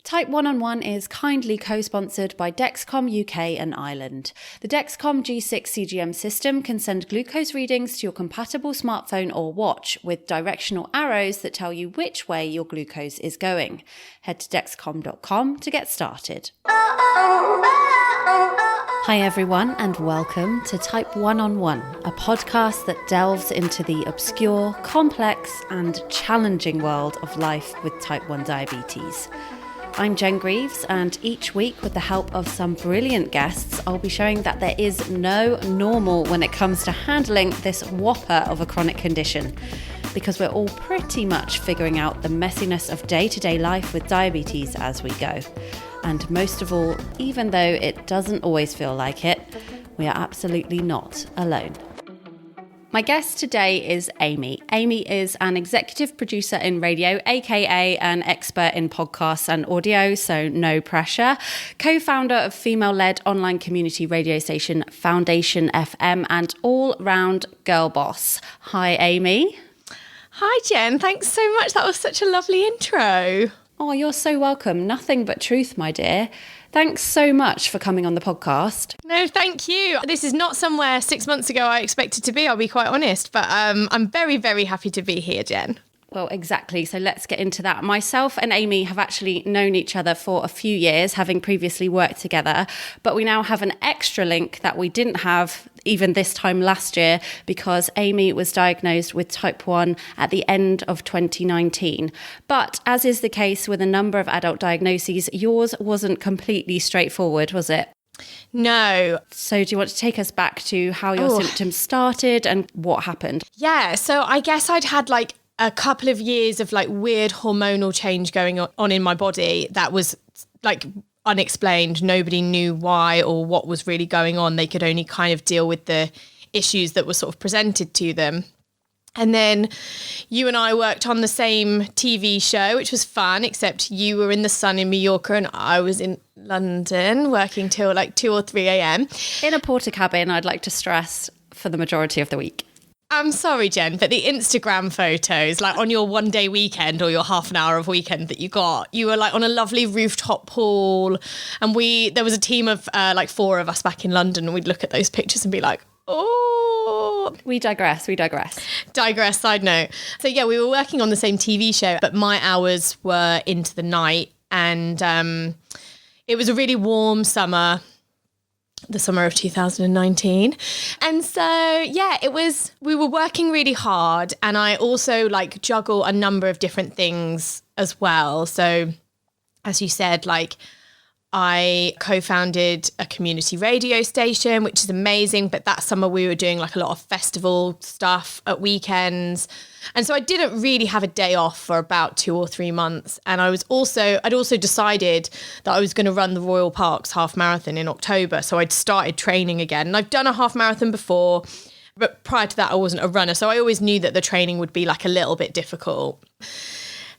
Type 1 is kindly co-sponsored by Dexcom UK and Ireland. The Dexcom G6 CGM system can send glucose readings to your compatible smartphone or watch with directional arrows that tell you which way your glucose is going. Head to dexcom.com to get started. Hi everyone and welcome to Type 1, a podcast that delves into the obscure, complex and challenging world of life with Type 1 diabetes. I'm Jen Grieves, and each week, with the help of some brilliant guests, I'll be showing that there is no normal when it comes to handling this whopper of a chronic condition, because we're all pretty much figuring out the messiness of day-to-day life with diabetes as we go. And most of all, even though it doesn't always feel like it, we are absolutely not alone. My guest today is Ami. Ami is an executive producer in radio, aka an expert in podcasts and audio, so no pressure. Co-founder of female-led online community radio station Foundation FM and all-round girl boss. Hi, Ami. Hi, Jen. Thanks so much. That was such a lovely intro. Oh, you're so welcome. Nothing but truth, my dear. Thanks so much for coming on the podcast. No, thank you. This is not somewhere 6 months ago I expected to be, I'll be quite honest. But I'm very, very happy to be here, Jen. Well, exactly. So let's get into that. Myself and Ami have actually known each other for a few years, having previously worked together. But we now have an extra link that we didn't have even this time last year, because Ami was diagnosed with type 1 at the end of 2019. But as is the case with a number of adult diagnoses, yours wasn't completely straightforward, was it? No. So do you want to take us back to how your symptoms started and what happened? Yeah, so I guess I'd had a couple of years of weird hormonal change going on in my body that was unexplained. Nobody knew why or what was really going on. They could only kind of deal with the issues that were sort of presented to them. And then you and I worked on the same TV show, which was fun, except you were in the sun in Mallorca and I was in London working till 2 or 3 a.m. In a porter cabin, I'd like to stress, for the majority of the week. I'm sorry, Jen, but the Instagram photos, on your one-day weekend or your half an hour of weekend that you were on a lovely rooftop pool, and there was a team of 4 of us back in London, and we'd look at those pictures and be like, oh. We digress. Digress, side note. So yeah, we were working on the same TV show, but my hours were into the night, and it was a really warm summer. The summer of 2019. And so, yeah, we were working really hard, and I also juggle a number of different things as well. So as you said, I co-founded a community radio station, which is amazing. But that summer we were doing a lot of festival stuff at weekends. And so I didn't really have a day off for about 2 or 3 months. And I'd also decided that I was going to run the Royal Parks half marathon in October. So I'd started training again. And I've done a half marathon before, but prior to that, I wasn't a runner. So I always knew that the training would be a little bit difficult.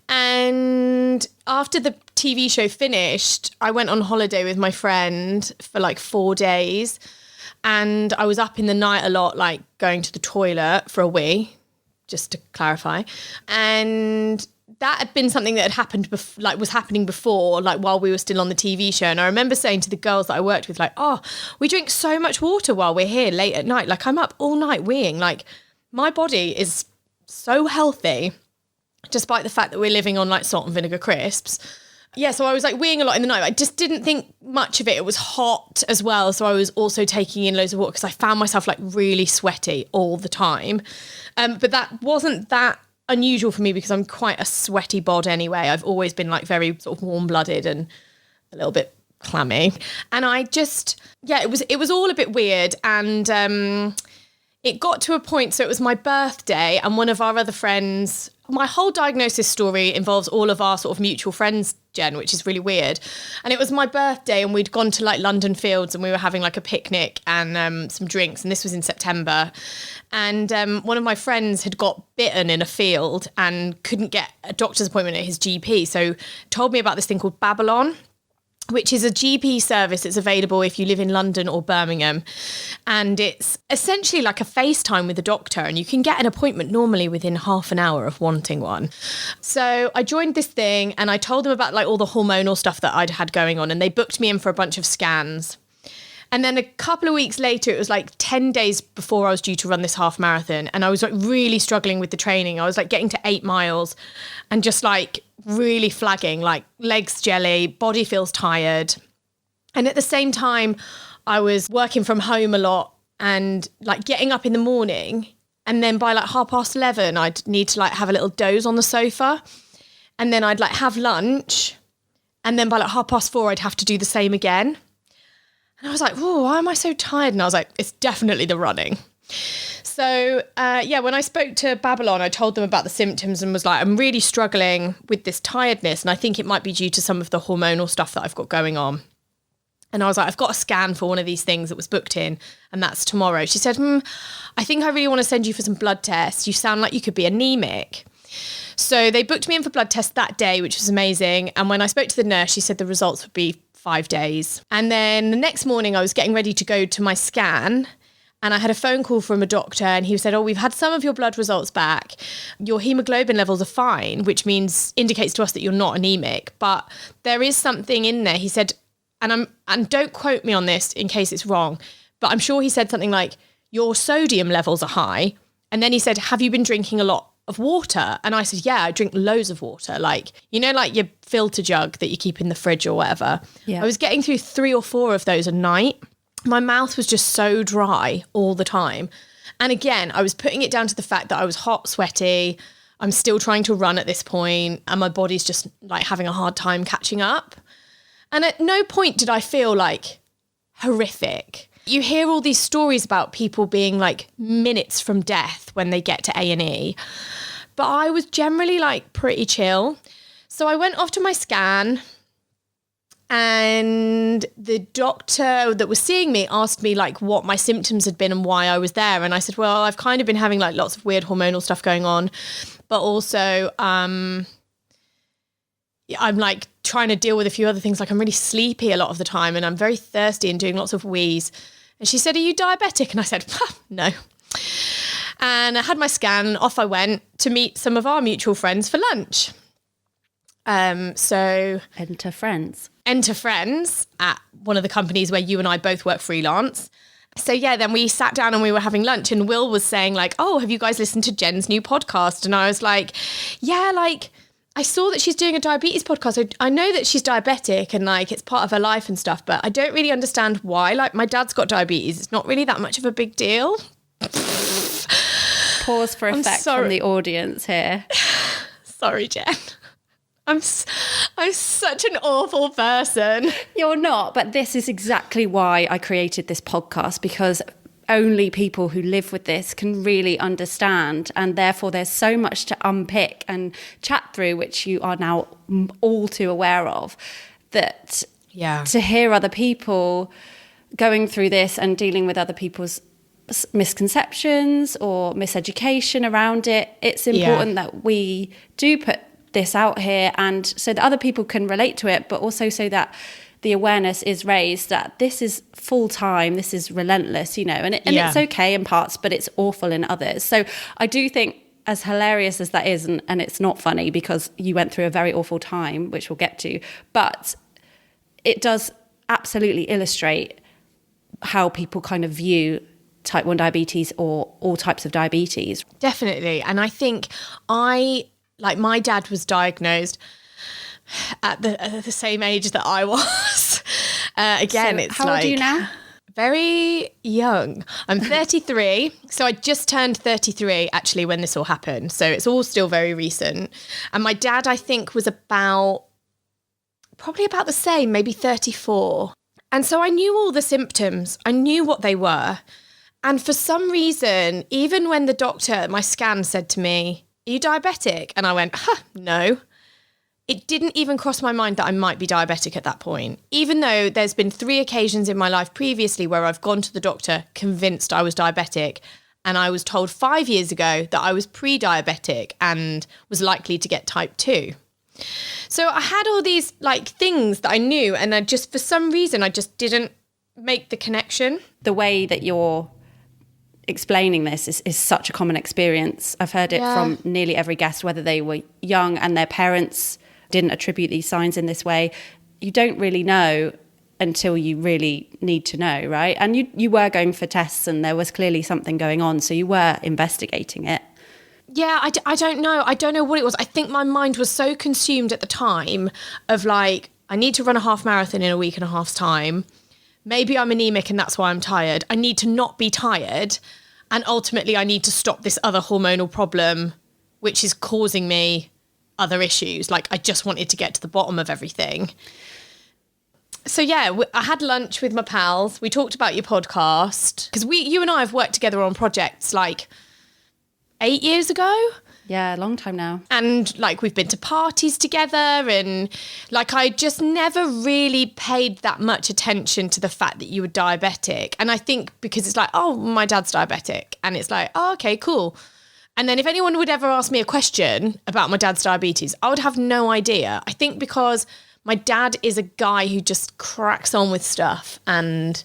And after the TV show finished, I went on holiday with my friend for 4 days. And I was up in the night a lot, going to the toilet for a wee, just to clarify. And that had been something that had happened, was happening before, while we were still on the TV show. And I remember saying to the girls that I worked with, we drink so much water while we're here late at night. I'm up all night weeing. My body is so healthy, despite the fact that we're living on salt and vinegar crisps. Yeah, so I was weeing a lot in the night. I just didn't think much of it. It was hot as well. So I was also taking in loads of water because I found myself really sweaty all the time. But that wasn't that unusual for me because I'm quite a sweaty bod anyway. I've always been very sort of warm-blooded and a little bit clammy. And I just, it was all a bit weird. And it got to a point, so it was my birthday and one of our other friends. My whole diagnosis story involves all of our sort of mutual friends, Jen, which is really weird. And it was my birthday and we'd gone to London Fields and we were having a picnic and some drinks. And this was in September. And one of my friends had got bitten in a field and couldn't get a doctor's appointment at his GP. So told me about this thing called Babylon. which is a GP service that's available if you live in London or Birmingham. And it's essentially like a FaceTime with a doctor, and you can get an appointment normally within half an hour of wanting one. So I joined this thing and I told them about like all the hormonal stuff that I'd had going on, and they booked me in for a bunch of scans. And then a couple of weeks later, it was like 10 days before I was due to run this half marathon. And I was like really struggling with the training. I was like getting to 8 miles and just like really flagging, like legs jelly, body feels tired. And at the same time, I was working from home a lot and like getting up in the morning. And then by like 11:30, I'd need to like have a little doze on the sofa. And then I'd like have lunch. And then by like 4:30, I'd have to do the same again. And I was like, oh, why am I so tired? And I was like, it's definitely the running. So, when I spoke to Babylon, I told them about the symptoms and was like, I'm really struggling with this tiredness. And I think it might be due to some of the hormonal stuff that I've got going on. And I was like, I've got a scan for one of these things that was booked in, and that's tomorrow. She said, I think I really want to send you for some blood tests. You sound like you could be anemic. So they booked me in for blood tests that day, which was amazing. And when I spoke to the nurse, she said the results would be 5 days. And then the next morning I was getting ready to go to my scan, and I had a phone call from a doctor, and he said, we've had some of your blood results back. Your hemoglobin levels are fine, which indicates to us that you're not anemic, but there is something in there. He said, and don't quote me on this in case it's wrong, but I'm sure he said something like, your sodium levels are high. And then he said, have you been drinking a lot of water? And I said, yeah, I drink loads of water. Like, you know, like your filter jug that you keep in the fridge or whatever. Yeah. I was getting through 3 or 4 of those a night. My mouth was just so dry all the time. And again, I was putting it down to the fact that I was hot, sweaty. I'm still trying to run at this point, and my body's just like having a hard time catching up. And at no point did I feel like horrific. You hear all these stories about people being like minutes from death when they get to A&E. But I was generally like pretty chill. So I went off to my scan, and the doctor that was seeing me asked me like what my symptoms had been and why I was there. And I said, well, I've kind of been having like lots of weird hormonal stuff going on, but also I'm like trying to deal with a few other things. Like I'm really sleepy a lot of the time, and I'm very thirsty and doing lots of wheeze. And she said, are you diabetic? And I said, no. And I had my scan, and off I went to meet some of our mutual friends for lunch. So Enter friends at one of the companies where you and I both work freelance. So yeah, then we sat down and we were having lunch, and Will was saying like, oh, have you guys listened to Jen's new podcast? And I was like, yeah, like I saw that she's doing a diabetes podcast. I know that she's diabetic and like it's part of her life and stuff, but I don't really understand why. Like my dad's got diabetes. It's not really that much of a big deal. Pause for effect from the audience here. Sorry, Jen. I'm such an awful person. You're not, but this is exactly why I created this podcast, because only people who live with this can really understand, and therefore there's so much to unpick and chat through, which you are now all too aware of, that to hear other people going through this and dealing with other people's misconceptions or miseducation around it, it's important that we do put this out here, and so that other people can relate to it, but also so that the awareness is raised that this is full time, this is relentless, you know, and it's okay in parts, but it's awful in others. So I do think, as hilarious as that is, and it's not funny because you went through a very awful time, which we'll get to, but it does absolutely illustrate how people kind of view type 1 diabetes or all types of diabetes. Definitely. And I think my dad was diagnosed at the same age that I was. Again, so it's how old are you now? Very young. I'm 33. So I just turned 33 actually when this all happened. So it's all still very recent. And my dad, I think, was probably about the same, maybe 34. And so I knew all the symptoms. I knew what they were. And for some reason, even when the doctor at my scan said to me, are you diabetic? And I went, no. It didn't even cross my mind that I might be diabetic at that point, even though there's been 3 occasions in my life previously where I've gone to the doctor convinced I was diabetic, and I was told 5 years ago that I was pre-diabetic and was likely to get type 2. So I had all these like things that I knew, and I just, for some reason, I just didn't make the connection. The way that you're explaining this is such a common experience. I've heard it from nearly every guest, whether they were young and their parents didn't attribute these signs in this way. You don't really know until you really need to know, right? And you were going for tests and there was clearly something going on, so you were investigating it. Yeah, I don't know. I don't know what it was. I think my mind was so consumed at the time of like, I need to run a half marathon in a week and a half's time. Maybe I'm anemic and that's why I'm tired. I need to not be tired. And ultimately, I need to stop this other hormonal problem, which is causing me other issues. Like, I just wanted to get to the bottom of everything. So, yeah, I had lunch with my pals. We talked about your podcast. Because you and I have worked together on projects like 8 years ago. Yeah, a long time now. And like we've been to parties together, and like I just never really paid that much attention to the fact that you were diabetic. And I think because it's like, oh, my dad's diabetic. And it's like, oh, okay, cool. And then if anyone would ever ask me a question about my dad's diabetes, I would have no idea. I think because my dad is a guy who just cracks on with stuff and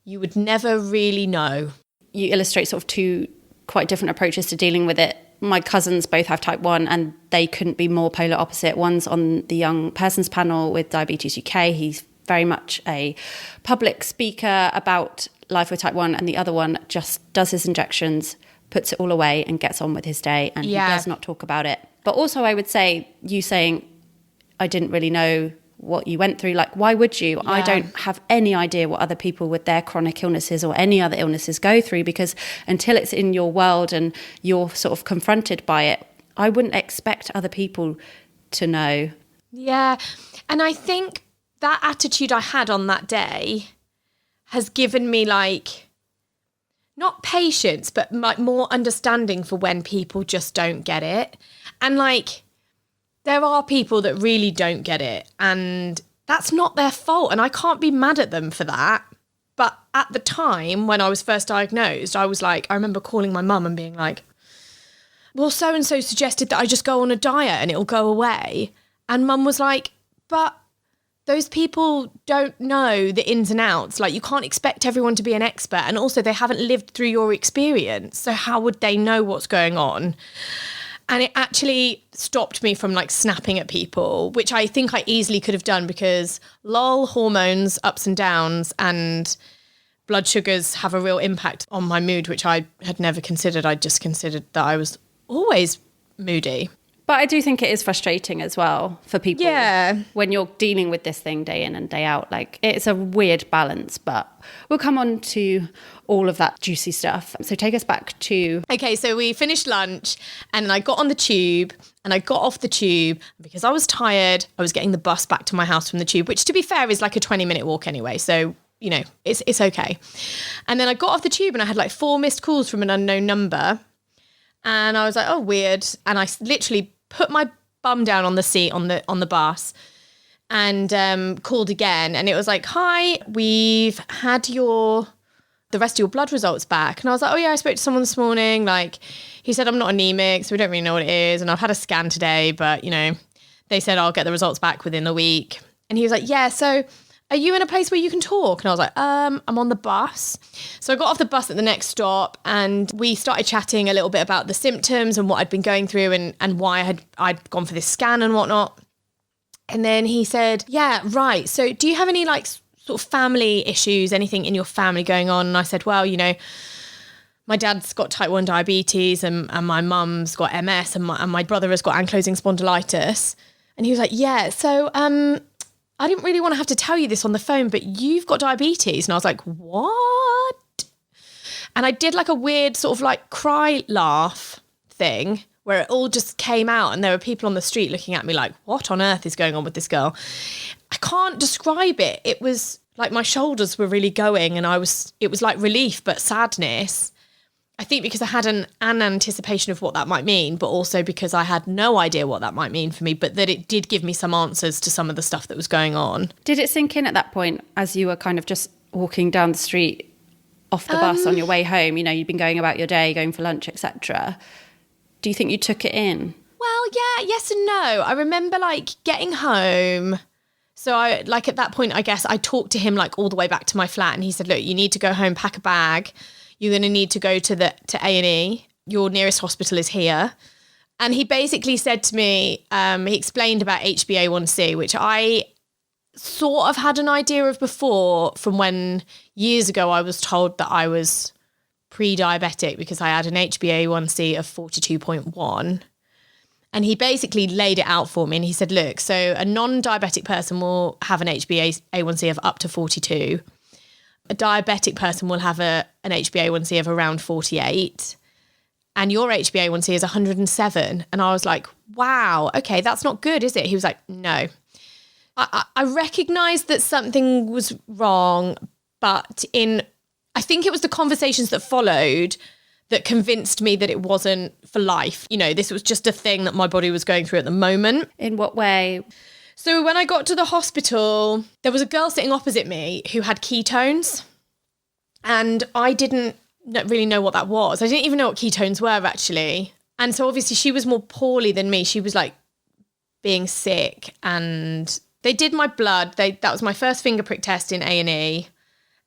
you would never really know. You illustrate sort of two quite different approaches to dealing with it. My cousins both have type 1 and they couldn't be more polar opposite. One's on the young persons panel with Diabetes UK. He's very much a public speaker about life with type 1, and the other one just does his injections, puts it all away and gets on with his day, and he does not talk about it. But also I would say, you saying, I didn't really know what you went through, like, why would you? Yeah. I don't have any idea what other people with their chronic illnesses or any other illnesses go through, because until it's in your world and you're sort of confronted by it, I wouldn't expect other people to know. Yeah. And I think that attitude I had on that day has given me like, not patience, but like more understanding for when people just don't get it. And like, there are people that really don't get it, and that's not their fault, and I can't be mad at them for that. But at the time when I was first diagnosed, I was like, I remember calling my mum and being like, well, so-and-so suggested that I just go on a diet and it'll go away. And mum was like, but those people don't know the ins and outs. Like, you can't expect everyone to be an expert, and also they haven't lived through your experience, so how would they know what's going on? And it actually stopped me from like snapping at people, which I think I easily could have done, because lol, hormones, ups and downs, and blood sugars have a real impact on my mood, which I had never considered. I just considered that I was always moody. But I do think it is frustrating as well for people when you're dealing with this thing day in and day out. Like, it's a weird balance, but we'll come on to all of that juicy stuff. So take us back to... Okay, so we finished lunch and I got on the tube, and I got off the tube because I was tired. I was getting the bus back to my house from the tube, which, to be fair, is like a 20-minute walk anyway. So, you know, it's okay. And then I got off the tube and I had like 4 missed calls from an unknown number. And I was like, oh, weird. And I literally put my bum down on the seat on the bus and called again. And it was like, hi, we've had the rest of your blood results back. And I was like, oh yeah, I spoke to someone this morning. Like, he said I'm not anemic, so we don't really know what it is. And I've had a scan today, but you know, they said I'll get the results back within a week. And he was like, yeah, so are you in a place where you can talk? And I was like, I'm on the bus. So I got off the bus at the next stop and we started chatting a little bit about the symptoms and what I'd been going through and why I'd gone for this scan and whatnot. And then he said, yeah, right. So do you have any like sort of family issues, anything in your family going on? And I said, well, you know, my dad's got type 1 diabetes and my mum's got MS and my brother has got ankylosing spondylitis. And he was like, yeah, so I didn't really want to have to tell you this on the phone, but you've got diabetes. And I was like, what? And I did like a weird sort of like cry laugh thing where it all just came out, and there were people on the street looking at me like, what on earth is going on with this girl? I can't describe it. It was like my shoulders were really going, and it was like relief, but sadness. I think because I had an anticipation of what that might mean, but also because I had no idea what that might mean for me, but that it did give me some answers to some of the stuff that was going on. Did it sink in at that point as you were kind of just walking down the street off the bus on your way home? You know, you'd been going about your day, going for lunch, etc. Do you think you took it in? Well, yeah, yes and no. I remember like getting home. So I like at that point, I guess I talked to him like all the way back to my flat, and he said, look, you need to go home, pack a bag. You're going to need to go to A&E. Your nearest hospital is here. And he basically said to me, he explained about HbA1c, which I sort of had an idea of before from when years ago I was told that I was pre-diabetic because I had an HbA1c of 42.1. And he basically laid it out for me, and he said, look, so a non-diabetic person will have an HbA1c of up to 42. A diabetic person will have an HbA1c of around 48. And your HbA1c is 107. And I was like, wow, okay, that's not good, is it? He was like, no. I recognised that something was wrong, but I think it was the conversations that followed that convinced me that it wasn't for life. You know, this was just a thing that my body was going through at the moment. In what way? So when I got to the hospital, there was a girl sitting opposite me who had ketones, and I didn't really know what that was. I didn't even know what ketones were, actually. And so obviously she was more poorly than me. She was like being sick, and they did my blood. That was my first finger prick test in A&E,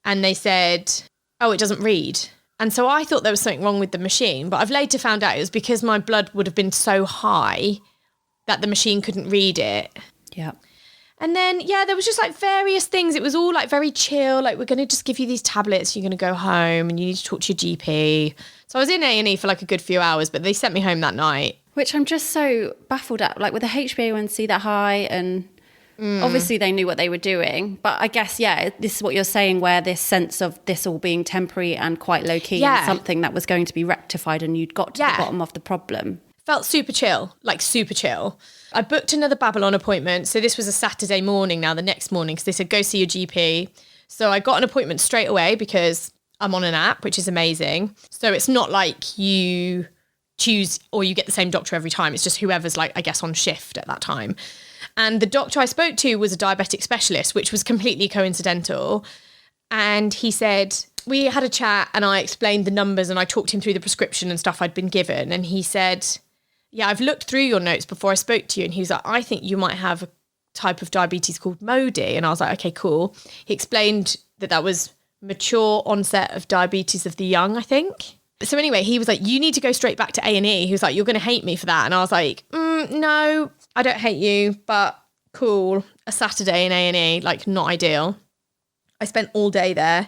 and they said, oh, it doesn't read. And so I thought there was something wrong with the machine, but I've later found out it was because my blood would have been so high that the machine couldn't read it. Yeah. And then, yeah, there was just like various things. It was all like very chill. Like, we're going to just give you these tablets. You're going to go home and you need to talk to your GP. So I was in A&E for like a good few hours, but they sent me home that night. Which I'm just so baffled at, like with the HbA1c that high, and obviously they knew what they were doing. But I guess, yeah, this is what you're saying, where this sense of this all being temporary and quite low key and something that was going to be rectified, and you'd got to the bottom of the problem. Felt super chill, like super chill. I booked another Babylon appointment. So this was a Saturday morning now, the next morning, because they said, go see your GP. So I got an appointment straight away because I'm on an app, which is amazing. So it's not like you choose or you get the same doctor every time. It's just whoever's like, I guess, on shift at that time. And the doctor I spoke to was a diabetic specialist, which was completely coincidental. And he said, we had a chat and I explained the numbers and I talked him through the prescription and stuff I'd been given. And he said, yeah, I've looked through your notes before I spoke to you. And he was like, I think you might have a type of diabetes called MODY. And I was like, okay, cool. He explained that was mature onset of diabetes of the young, I think. So anyway, he was like, you need to go straight back to A&E. He was like, you're going to hate me for that. And I was like, no, I don't hate you, but cool. A Saturday in A&E, like not ideal. I spent all day there.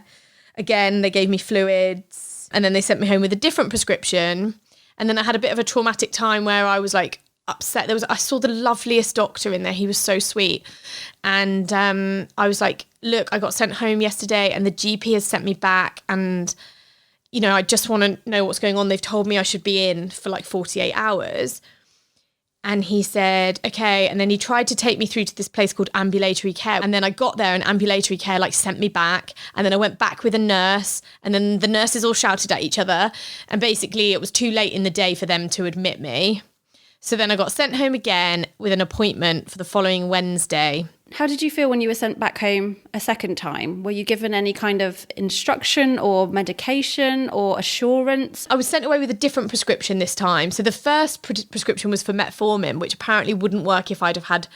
Again, they gave me fluids and then they sent me home with a different prescription. And then I had a bit of a traumatic time where I was like upset. I saw the loveliest doctor in there. He was so sweet. And I was like, look, I got sent home yesterday and the GP has sent me back. And, you know, I just want to know what's going on. They've told me I should be in for like 48 hours. And he said, okay. And then he tried to take me through to this place called ambulatory care. And then I got there and ambulatory care like sent me back. And then I went back with a nurse. And then the nurses all shouted at each other. And basically it was too late in the day for them to admit me. So then I got sent home again with an appointment for the following Wednesday. How did you feel when you were sent back home a second time? Were you given any kind of instruction or medication or assurance? I was sent away with a different prescription this time. So the first prescription was for metformin, which apparently wouldn't work if I'd have had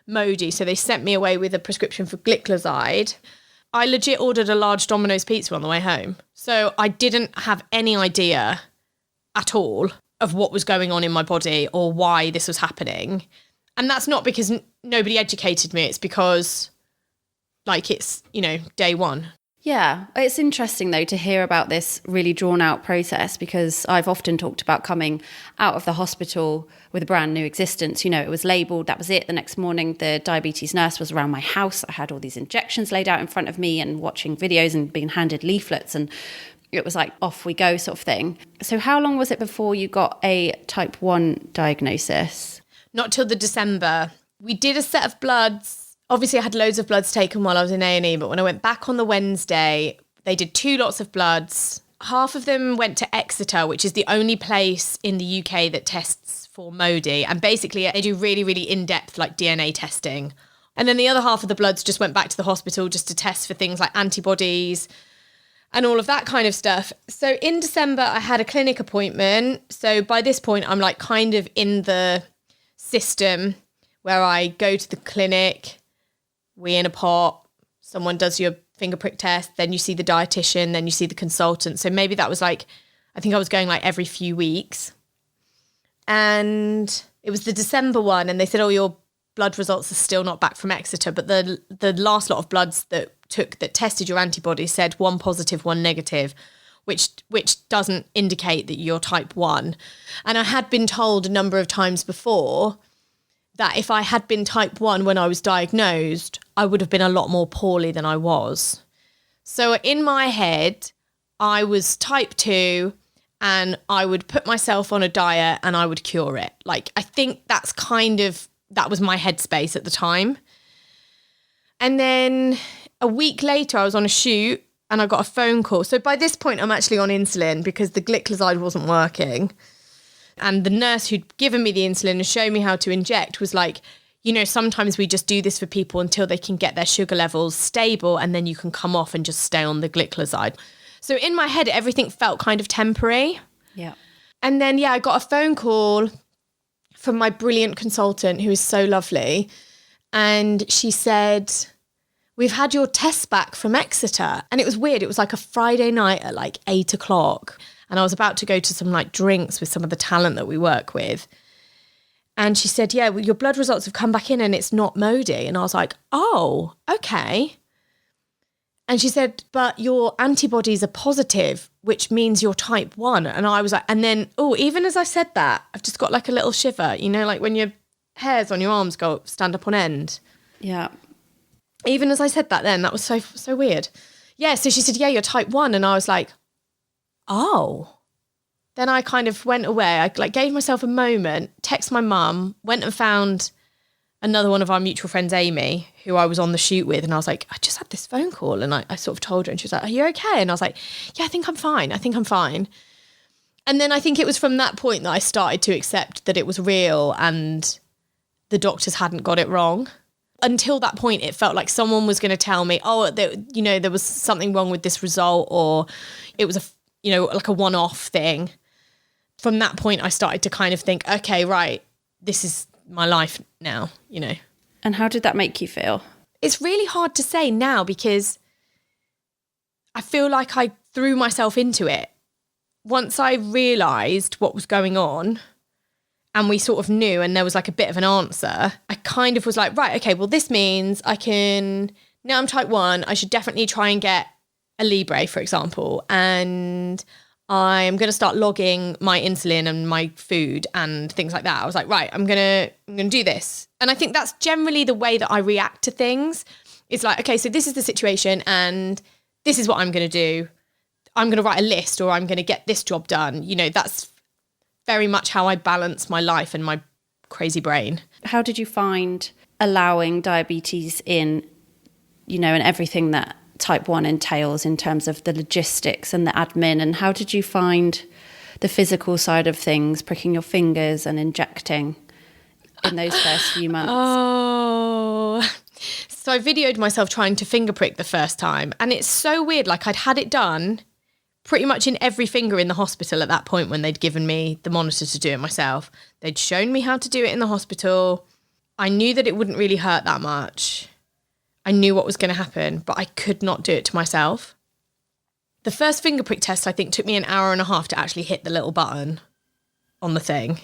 MODY. So they sent me away with a prescription for gliclazide. I legit ordered a large Domino's pizza on the way home. So I didn't have any idea at all of what was going on in my body or why this was happening. And that's not because nobody educated me. It's because, like, it's, you know, day one. Yeah. It's interesting, though, to hear about this really drawn-out process, because I've often talked about coming out of the hospital with a brand new existence. You know, it was labelled, that was it. The next morning, the diabetes nurse was around my house. I had all these injections laid out in front of me and watching videos and being handed leaflets, and it was like, off we go sort of thing. So how long was it before you got a type 1 diagnosis? Not till the December. We did a set of bloods. Obviously, I had loads of bloods taken while I was in A&E, but when I went back on the Wednesday, they did 2 lots of bloods. Half of them went to Exeter, which is the only place in the UK that tests for MODY. And basically, they do really, really in-depth like DNA testing. And then the other half of the bloods just went back to the hospital just to test for things like antibodies and all of that kind of stuff. So in December, I had a clinic appointment. So by this point, I'm like kind of in the system where I go to the clinic, we in a pot, someone does your finger prick test, then you see the dietitian, then you see the consultant. So maybe that was like, I think I was going like every few weeks. And it was the December one, and they said, oh, your blood results are still not back from Exeter, but the last lot of bloods that tested your antibodies said 1 positive, 1 negative, which doesn't indicate that you're type 1. And I had been told a number of times before that if I had been type 1 when I was diagnosed, I would have been a lot more poorly than I was. So in my head, I was type 2 and I would put myself on a diet and I would cure it. Like, I think that was my headspace at the time. And then a week later, I was on a shoot and I got a phone call. So by this point, I'm actually on insulin because the gliclazide wasn't working. And the nurse who'd given me the insulin and shown me how to inject was like, you know, sometimes we just do this for people until they can get their sugar levels stable and then you can come off and just stay on the gliclazide. So in my head, everything felt kind of temporary. Yeah. And then, I got a phone call from my brilliant consultant who is so lovely. And she said, we've had your tests back from Exeter. And it was weird. It was like a Friday night at like 8 o'clock. And I was about to go to some like drinks with some of the talent that we work with. And she said, well, your blood results have come back in and it's not MODY. And I was like, oh, okay. And she said, but your antibodies are positive, which means you're type 1. And I was like, and then, even as I said that, I've just got like a little shiver, you know, like when your hairs on your arms stand up on end. Yeah. Even as I said that then, that was so weird. Yeah, so she said, you're type 1. And I was like, oh. Then I kind of went away. I like gave myself a moment, texted my mum, went and found another one of our mutual friends, Amy, who I was on the shoot with. And I was like, I just had this phone call. And I sort of told her and she was like, are you okay? And I was like, yeah, I think I'm fine. And then I think it was from that point that I started to accept that it was real and the doctors hadn't got it wrong. Until that point, it felt like someone was going to tell me, there was something wrong with this result, or it was like a one-off thing. From that point, I started to kind of think, okay, right, this is my life now, you know. And how did that make you feel? It's really hard to say now because I feel like I threw myself into it. Once I realised what was going on and we sort of knew and there was like a bit of an answer, I kind of was like, right, okay, well, this means now I'm type 1, I should definitely try and get a Libre, for example, and I'm going to start logging my insulin and my food and things like that. I was like, right, I'm going to do this. And I think that's generally the way that I react to things. It's like, okay, so this is the situation and this is what I'm going to do. I'm going to write a list or I'm going to get this job done. You know, that's very much how I balance my life and my crazy brain. How did you find allowing diabetes in, you know, and everything that type 1 entails in terms of the logistics and the admin, and how did you find the physical side of things, pricking your fingers and injecting in those first few months? So I videoed myself trying to finger prick the first time, and it's so weird. Like, I'd had it done pretty much in every finger in the hospital at that point when they'd given me the monitor to do it myself. They'd shown me how to do it in the hospital. I knew that it wouldn't really hurt that much. I knew what was going to happen, but I could not do it to myself. The first finger prick test, I think, took me an hour and a half to actually hit the little button on the thing.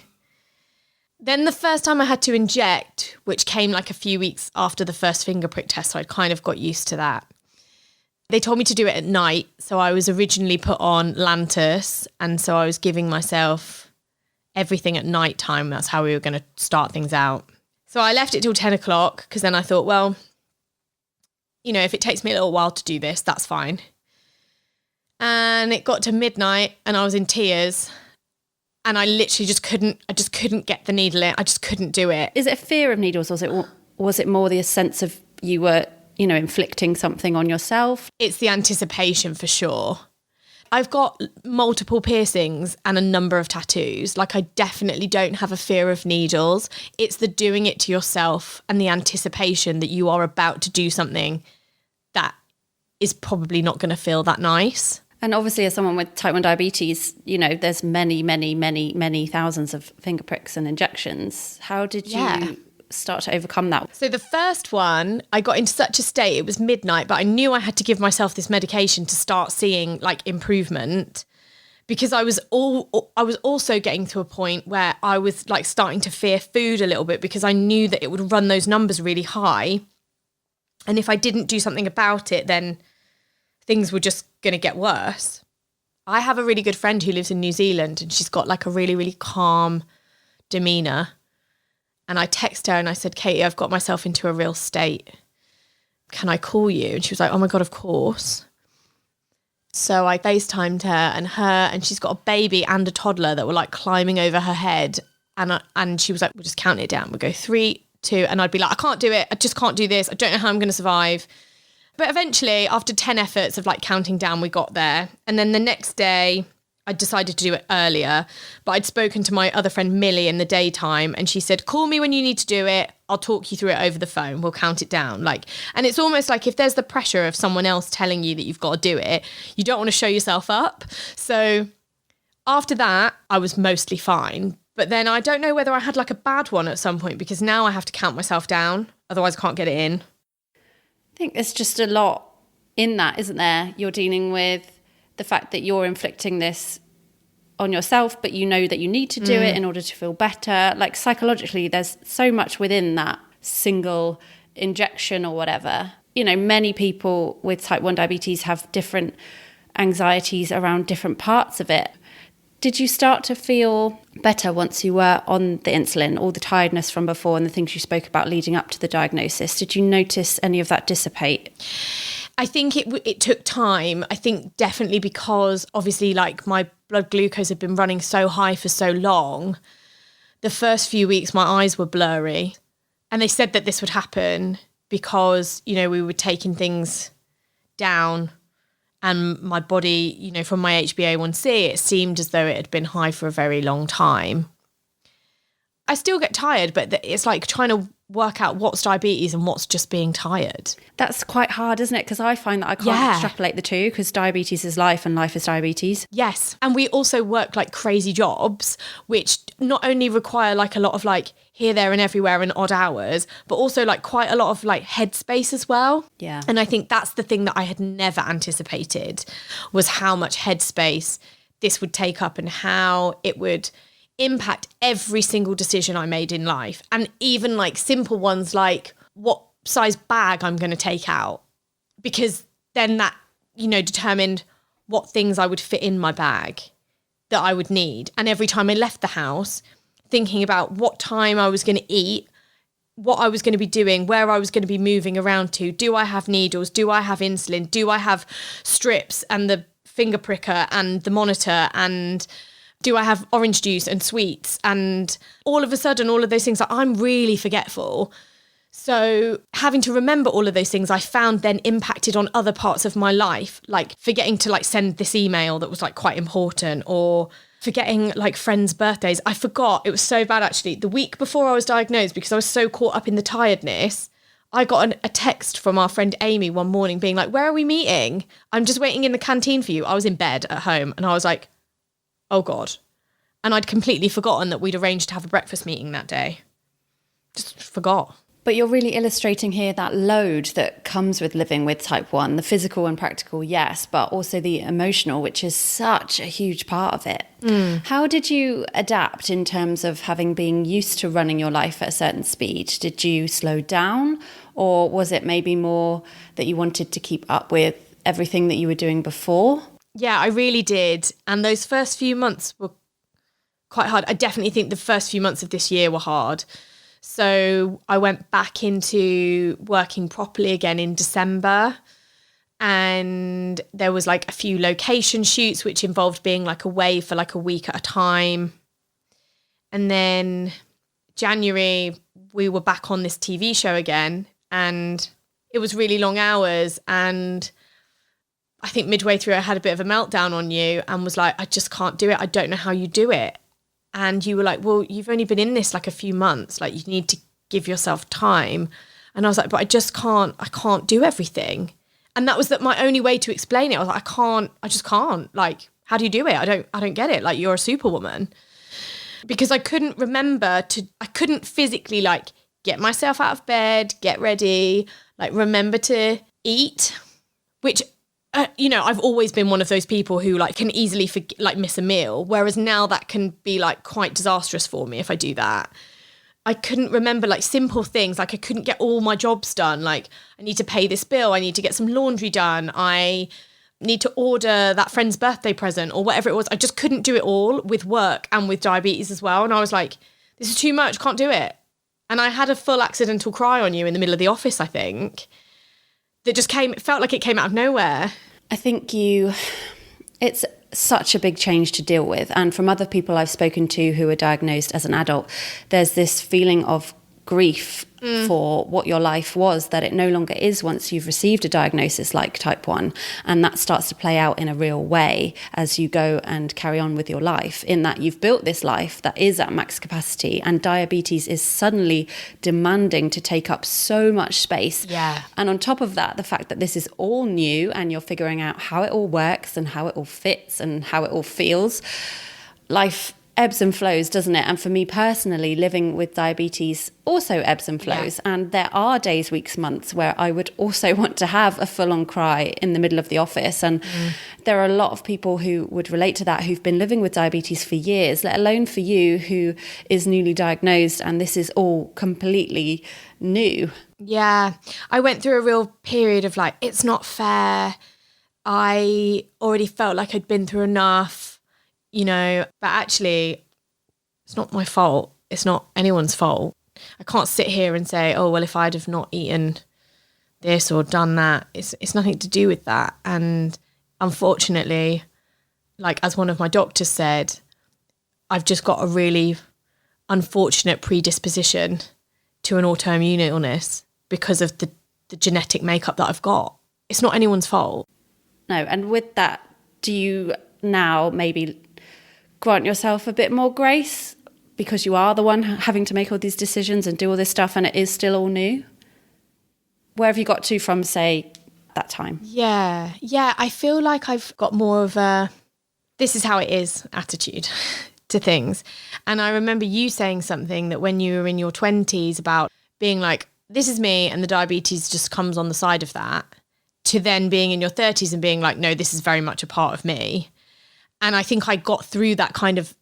Then the first time I had to inject, which came like a few weeks after the first finger prick test, so I'd kind of got used to that. They told me to do it at night, so I was originally put on Lantus, and so I was giving myself everything at night time. That's how we were going to start things out. So I left it till 10 o'clock because then I thought, well, you know, if it takes me a little while to do this, that's fine. And it got to midnight and I was in tears and I literally just couldn't get the needle in. I just couldn't do it. Is it a fear of needles, or was it more the sense of you were, you know, inflicting something on yourself? It's the anticipation for sure. I've got multiple piercings and a number of tattoos. Like, I definitely don't have a fear of needles. It's the doing it to yourself and the anticipation that you are about to do something that is probably not going to feel that nice. And obviously, as someone with type 1 diabetes, there's many thousands of finger pricks and injections. How did you start to overcome that? So the first one, I got into such a state, it was midnight, but I knew I had to give myself this medication to start seeing like improvement, because I was also getting to a point where I was like starting to fear food a little bit, because I knew that it would run those numbers really high. And if I didn't do something about it, then things were just going to get worse. I have a really good friend who lives in New Zealand, and she's got like a really, really calm demeanour. And I texted her and I said, Katie, I've got myself into a real state. Can I call you? And she was like, oh my God, of course. So I FaceTimed her, and she's got a baby and a toddler that were like climbing over her head. And she was like, we'll just count it down. We'll go 3, 2. And I'd be like, I can't do it. I just can't do this. I don't know how I'm going to survive. But eventually, after 10 efforts of like counting down, we got there. And then the next day, I decided to do it earlier. But I'd spoken to my other friend, Millie, in the daytime. And she said, call me when you need to do it. I'll talk you through it over the phone. We'll count it down. And it's almost like if there's the pressure of someone else telling you that you've got to do it, you don't want to show yourself up. So after that, I was mostly fine. But then I don't know whether I had like a bad one at some point, because now I have to count myself down. Otherwise, I can't get it in. I think there's just a lot in that, isn't there? You're dealing with the fact that you're inflicting this on yourself, but you know that you need to do it in order to feel better. Like psychologically, there's so much within that single injection or whatever. Many people with type 1 diabetes have different anxieties around different parts of it. Did you start to feel better once you were on the insulin, all the tiredness from before and the things you spoke about leading up to the diagnosis? Did you notice any of that dissipate? I think it took time. I think definitely because obviously like my blood glucose had been running so high for so long. The first few weeks, my eyes were blurry. And they said that this would happen because, we were taking things down. And my body, from my HbA1c, it seemed as though it had been high for a very long time. I still get tired, but it's like trying to work out what's diabetes and what's just being tired. That's quite hard, isn't it? Because I find that I can't extrapolate the two, because diabetes is life and life is diabetes. Yes. And we also work like crazy jobs, which not only require like a lot of like here, there and everywhere and odd hours, but also like quite a lot of like headspace as well. Yeah. And I think that's the thing that I had never anticipated, was how much headspace this would take up and how it would impact every single decision I made in life. And even like simple ones like what size bag I'm going to take out, because then that, determined what things I would fit in my bag that I would need. And every time I left the house, thinking about what time I was going to eat, what I was going to be doing, where I was going to be moving around to. Do I have needles? Do I have insulin? Do I have strips and the finger pricker and the monitor, and do I have orange juice and sweets? And all of a sudden, all of those things, I'm really forgetful. So having to remember all of those things, I found then impacted on other parts of my life, like forgetting to like send this email that was like quite important, or forgetting like friends' birthdays. I forgot. It was so bad, actually. The week before I was diagnosed, because I was so caught up in the tiredness, I got a text from our friend Amy one morning being like, where are we meeting? I'm just waiting in the canteen for you. I was in bed at home and I was like, oh God. And I'd completely forgotten that we'd arranged to have a breakfast meeting that day. Just forgot. But you're really illustrating here that load that comes with living with type 1, the physical and practical, yes, but also the emotional, which is such a huge part of it. How did you adapt in terms of having been used to running your life at a certain speed? Did you slow down, or was it maybe more that you wanted to keep up with everything that you were doing before? Yeah, I really did. And those first few months were quite hard. I definitely think the first few months of this year were hard. So I went back into working properly again in December, and there was like a few location shoots which involved being like away for like a week at a time. And then January, we were back on this TV show again, and it was really long hours. And I think midway through I had a bit of a meltdown on you and was like, I just can't do it. I don't know how you do it. And you were like, well, you've only been in this like a few months. Like, you need to give yourself time. And I was like, but I can't do everything. And that was my only way to explain it. I was like, I just can't. Like, how do you do it? I don't get it. Like, you're a superwoman. Because I couldn't I couldn't physically like get myself out of bed, get ready, like remember to eat, which, I've always been one of those people who like can easily miss a meal. Whereas now that can be like quite disastrous for me if I do that. I couldn't remember like simple things. Like I couldn't get all my jobs done. Like I need to pay this bill. I need to get some laundry done. I need to order that friend's birthday present or whatever it was. I just couldn't do it all with work and with diabetes as well. And I was like, this is too much. Can't do it. And I had a full accidental cry on you in the middle of the office, I think, that it felt like it came out of nowhere. I think it's such a big change to deal with. And from other people I've spoken to who were diagnosed as an adult, there's this feeling of grief for what your life was, that it no longer is once you've received a diagnosis like type 1. And that starts to play out in a real way as you go and carry on with your life, in that you've built this life that is at max capacity and diabetes is suddenly demanding to take up so much space. Yeah. And on top of that, the fact that this is all new and you're figuring out how it all works and how it all fits and how it all feels, life ebbs and flows, doesn't it? And for me personally, living with diabetes also ebbs and flows. Yeah. And there are days, weeks, months where I would also want to have a full-on cry in the middle of the office. And there are a lot of people who would relate to that, who've been living with diabetes for years, let alone for you who is newly diagnosed and this is all completely new. Yeah. I went through a real period of like, it's not fair. I already felt like I'd been through enough. But actually, it's not my fault. It's not anyone's fault. I can't sit here and say, oh, well, if I'd have not eaten this or done that, it's nothing to do with that. And unfortunately, like as one of my doctors said, I've just got a really unfortunate predisposition to an autoimmune illness because of the genetic makeup that I've got. It's not anyone's fault. No, and with that, do you now maybe grant yourself a bit more grace because you are the one having to make all these decisions and do all this stuff and it is still all new? Where have you got to from, say, that time? Yeah, I feel like I've got more of a this is how it is attitude to things. And I remember you saying something that when you were in your 20s about being like, this is me and the diabetes just comes on the side of that, to then being in your 30s and being like, no, this is very much a part of me. And I think I got through that kind of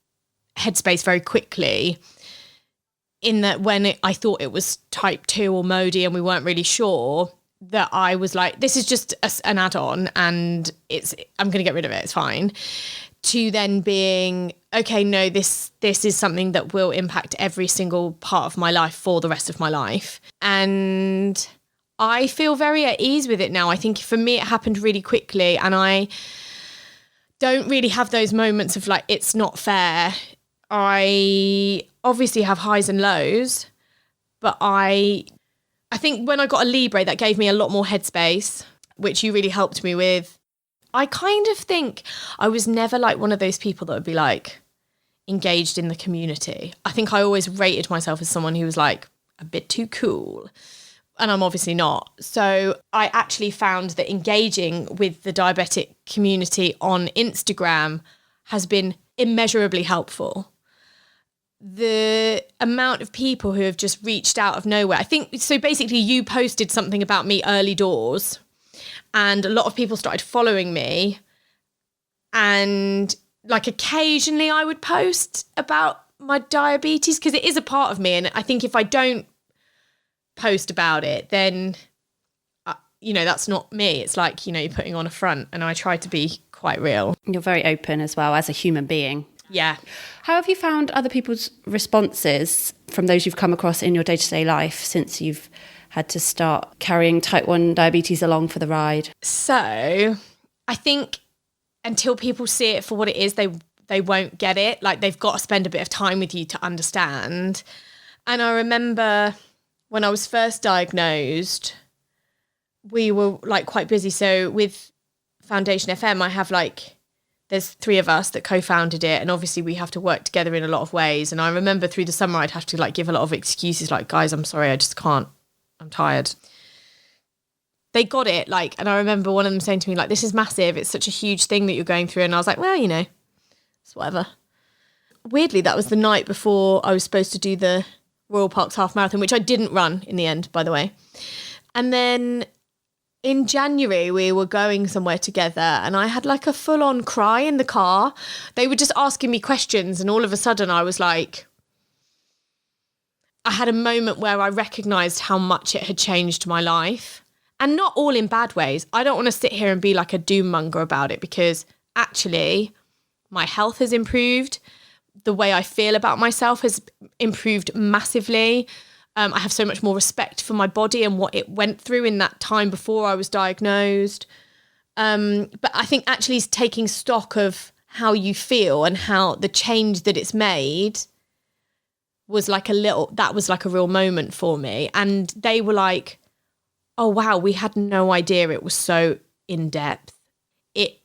headspace very quickly, in that when I thought it was type 2 or MODY and we weren't really sure, that I was like, this is just an add-on and I'm going to get rid of it, it's fine. To then being, okay, no, this is something that will impact every single part of my life for the rest of my life. And I feel very at ease with it now. I think for me, it happened really quickly and I don't really have those moments of like, it's not fair. I obviously have highs and lows, but I think when I got a Libre, that gave me a lot more headspace, which you really helped me with. I kind of think I was never like one of those people that would be like engaged in the community. I think I always rated myself as someone who was like a bit too cool. And I'm obviously not. So I actually found that engaging with the diabetic community on Instagram has been immeasurably helpful. The amount of people who have just reached out of nowhere. I think, so basically you posted something about me early doors and a lot of people started following me. And like occasionally I would post about my diabetes because it is a part of me. And I think if I don't post about it, then that's not me. It's like, you're putting on a front, and I try to be quite real. You're very open as well as a human being. Yeah. How have you found other people's responses from those you've come across in your day-to-day life since you've had to start carrying type 1 diabetes along for the ride? So I think until people see it for what it is, they won't get it. Like, they've got to spend a bit of time with you to understand. And I remember when I was first diagnosed, we were like quite busy. So with Foundation FM, I have there's 3 of us that co-founded it. And obviously we have to work together in a lot of ways. And I remember through the summer, I'd have to give a lot of excuses like, guys, I'm sorry, I just can't. I'm tired. they got it. Like, and I remember one of them saying to me, like, this is massive. It's such a huge thing that you're going through. And I was like, well, you know, it's whatever. Weirdly, that was the night before I was supposed to do the Royal Parks half marathon, which I didn't run in the end, by the way. And then in January, we were going somewhere together and I had like a full-on cry in the car. They were just asking me questions and all of a sudden I was like, I had a moment where I recognised how much it had changed my life. And not all in bad ways. I don't want to sit here and be like a doom monger about it because actually my health has improved. The way I feel about myself has improved massively. I have so much more respect for my body and what it went through in that time before I was diagnosed. But I think actually taking stock of how you feel and how the change that it's made was like that was like a real moment for me. And they were like, oh, wow, we had no idea it was so in depth. It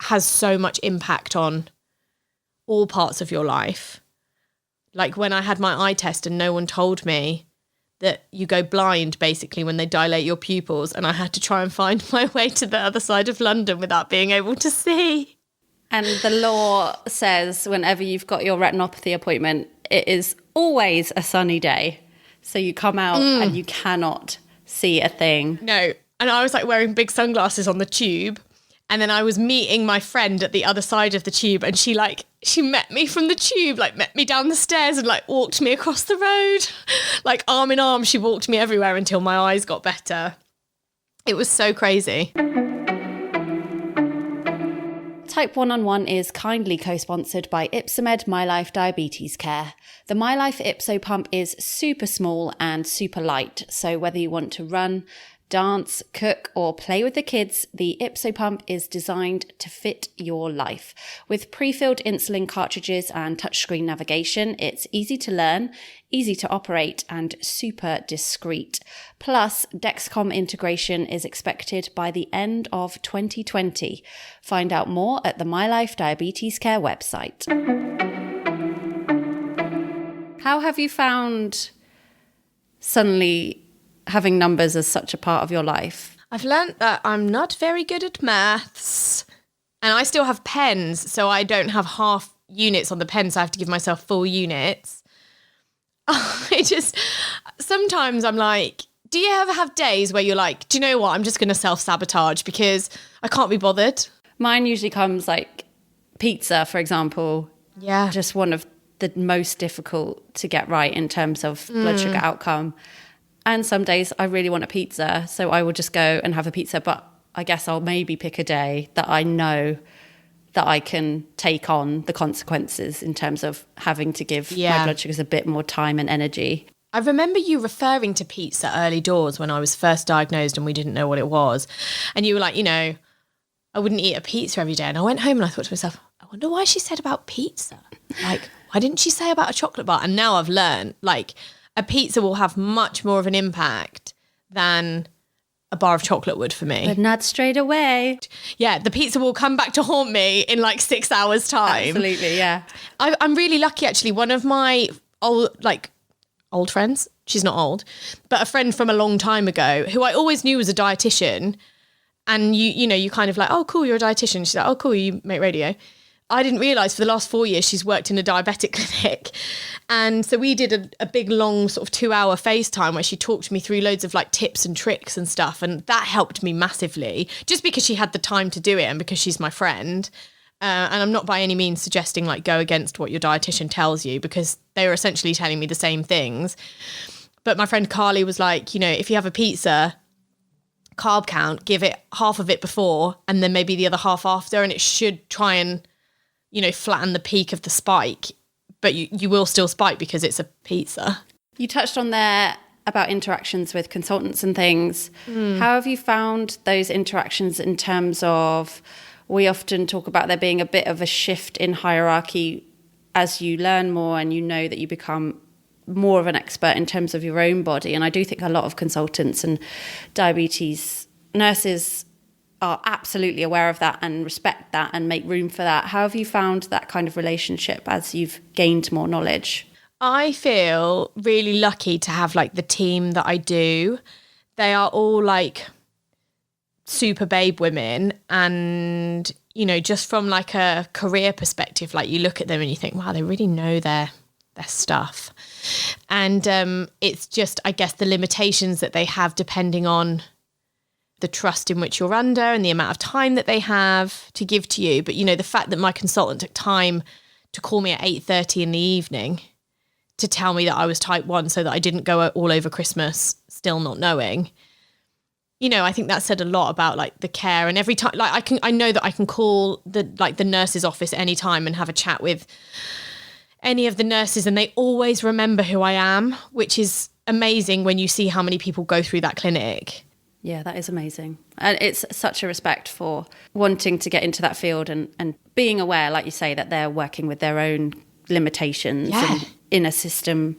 has so much impact on all parts of your life. Like when I had my eye test and no one told me that you go blind basically when they dilate your pupils, and I had to try and find my way to the other side of London without being able to see. And the law says whenever you've got your retinopathy appointment, it is always a sunny day. So you come out and you cannot see a thing. No. And I was like wearing big sunglasses on the tube. And then I was meeting my friend at the other side of the tube and she met me from the tube, like met me down the stairs and like walked me across the road. Like arm in arm, she walked me everywhere until my eyes got better. It was so crazy. Type 1on1 is kindly co-sponsored by Ipsomed MyLife Diabetes Care. The MyLife Ipso pump is super small and super light, so whether you want to run, dance, cook, or play with the kids, the Ipso pump is designed to fit your life. With pre-filled insulin cartridges and touchscreen navigation, it's easy to learn, easy to operate, and super discreet. Plus, Dexcom integration is expected by the end of 2020. Find out more at the MyLife Diabetes Care website. How have you found suddenly having numbers as such a part of your life? I've learnt that I'm not very good at maths and I still have pens, so I don't have half units on the pen, so I have to give myself full units. Sometimes I'm like, do you ever have days where you're like, do you know what? I'm just going to self-sabotage because I can't be bothered. Mine usually comes like pizza, for example. Yeah. Just one of the most difficult to get right in terms of blood sugar outcome. And some days I really want a pizza, so I will just go and have a pizza. But I guess I'll maybe pick a day that I know that I can take on the consequences in terms of having to give my blood sugars a bit more time and energy. I remember you referring to pizza early doors when I was first diagnosed and we didn't know what it was. And you were like, you know, I wouldn't eat a pizza every day. And I went home and I thought to myself, I wonder why she said about pizza. Like, why didn't she say about a chocolate bar? And now I've learned, like, a pizza will have much more of an impact than a bar of chocolate would for me. But not straight away. Yeah, the pizza will come back to haunt me in like 6 hours' time. Absolutely, yeah. I'm really lucky, actually. One of my old friends, she's not old, but a friend from a long time ago who I always knew was a dietitian. And you know, you kind of like, oh, cool, you're a dietitian. She's like, oh, cool, you make radio. I didn't realise for the last 4 years she's worked in a diabetic clinic. And so we did a big, long sort of 2-hour FaceTime where she talked me through loads of like tips and tricks and stuff. And that helped me massively just because she had the time to do it and because she's my friend. And I'm not by any means suggesting like go against what your dietitian tells you because they were essentially telling me the same things. But my friend Carly was like, you know, if you have a pizza, carb count, give it half of it before and then maybe the other half after. And it should try and, you know, flatten the peak of the spike, but you will still spike because it's a pizza. You touched on there about interactions with consultants and things. How have you found those interactions in terms of, we often talk about there being a bit of a shift in hierarchy as you learn more and you know that you become more of an expert in terms of your own body. And I do think a lot of consultants and diabetes nurses are absolutely aware of that and respect that and make room for that. How have you found that kind of relationship as you've gained more knowledge? I feel really lucky to have like the team that I do. They are all like super babe women, and just from like a career perspective, like you look at them and you think, wow, they really know their stuff. And it's just, I guess, the limitations that they have depending on the trust in which you're under and the amount of time that they have to give to you. But the fact that my consultant took time to call me at 8:30 in the evening to tell me that I was type 1 so that I didn't go all over Christmas still not knowing, I think that said a lot about like the care. And every time, like I know that I can call the nurse's office anytime and have a chat with any of the nurses, and they always remember who I am, which is amazing when you see how many people go through that clinic. Yeah, that is amazing. And it's such a respect for wanting to get into that field and being aware, like you say, that they're working with their own limitations and in a system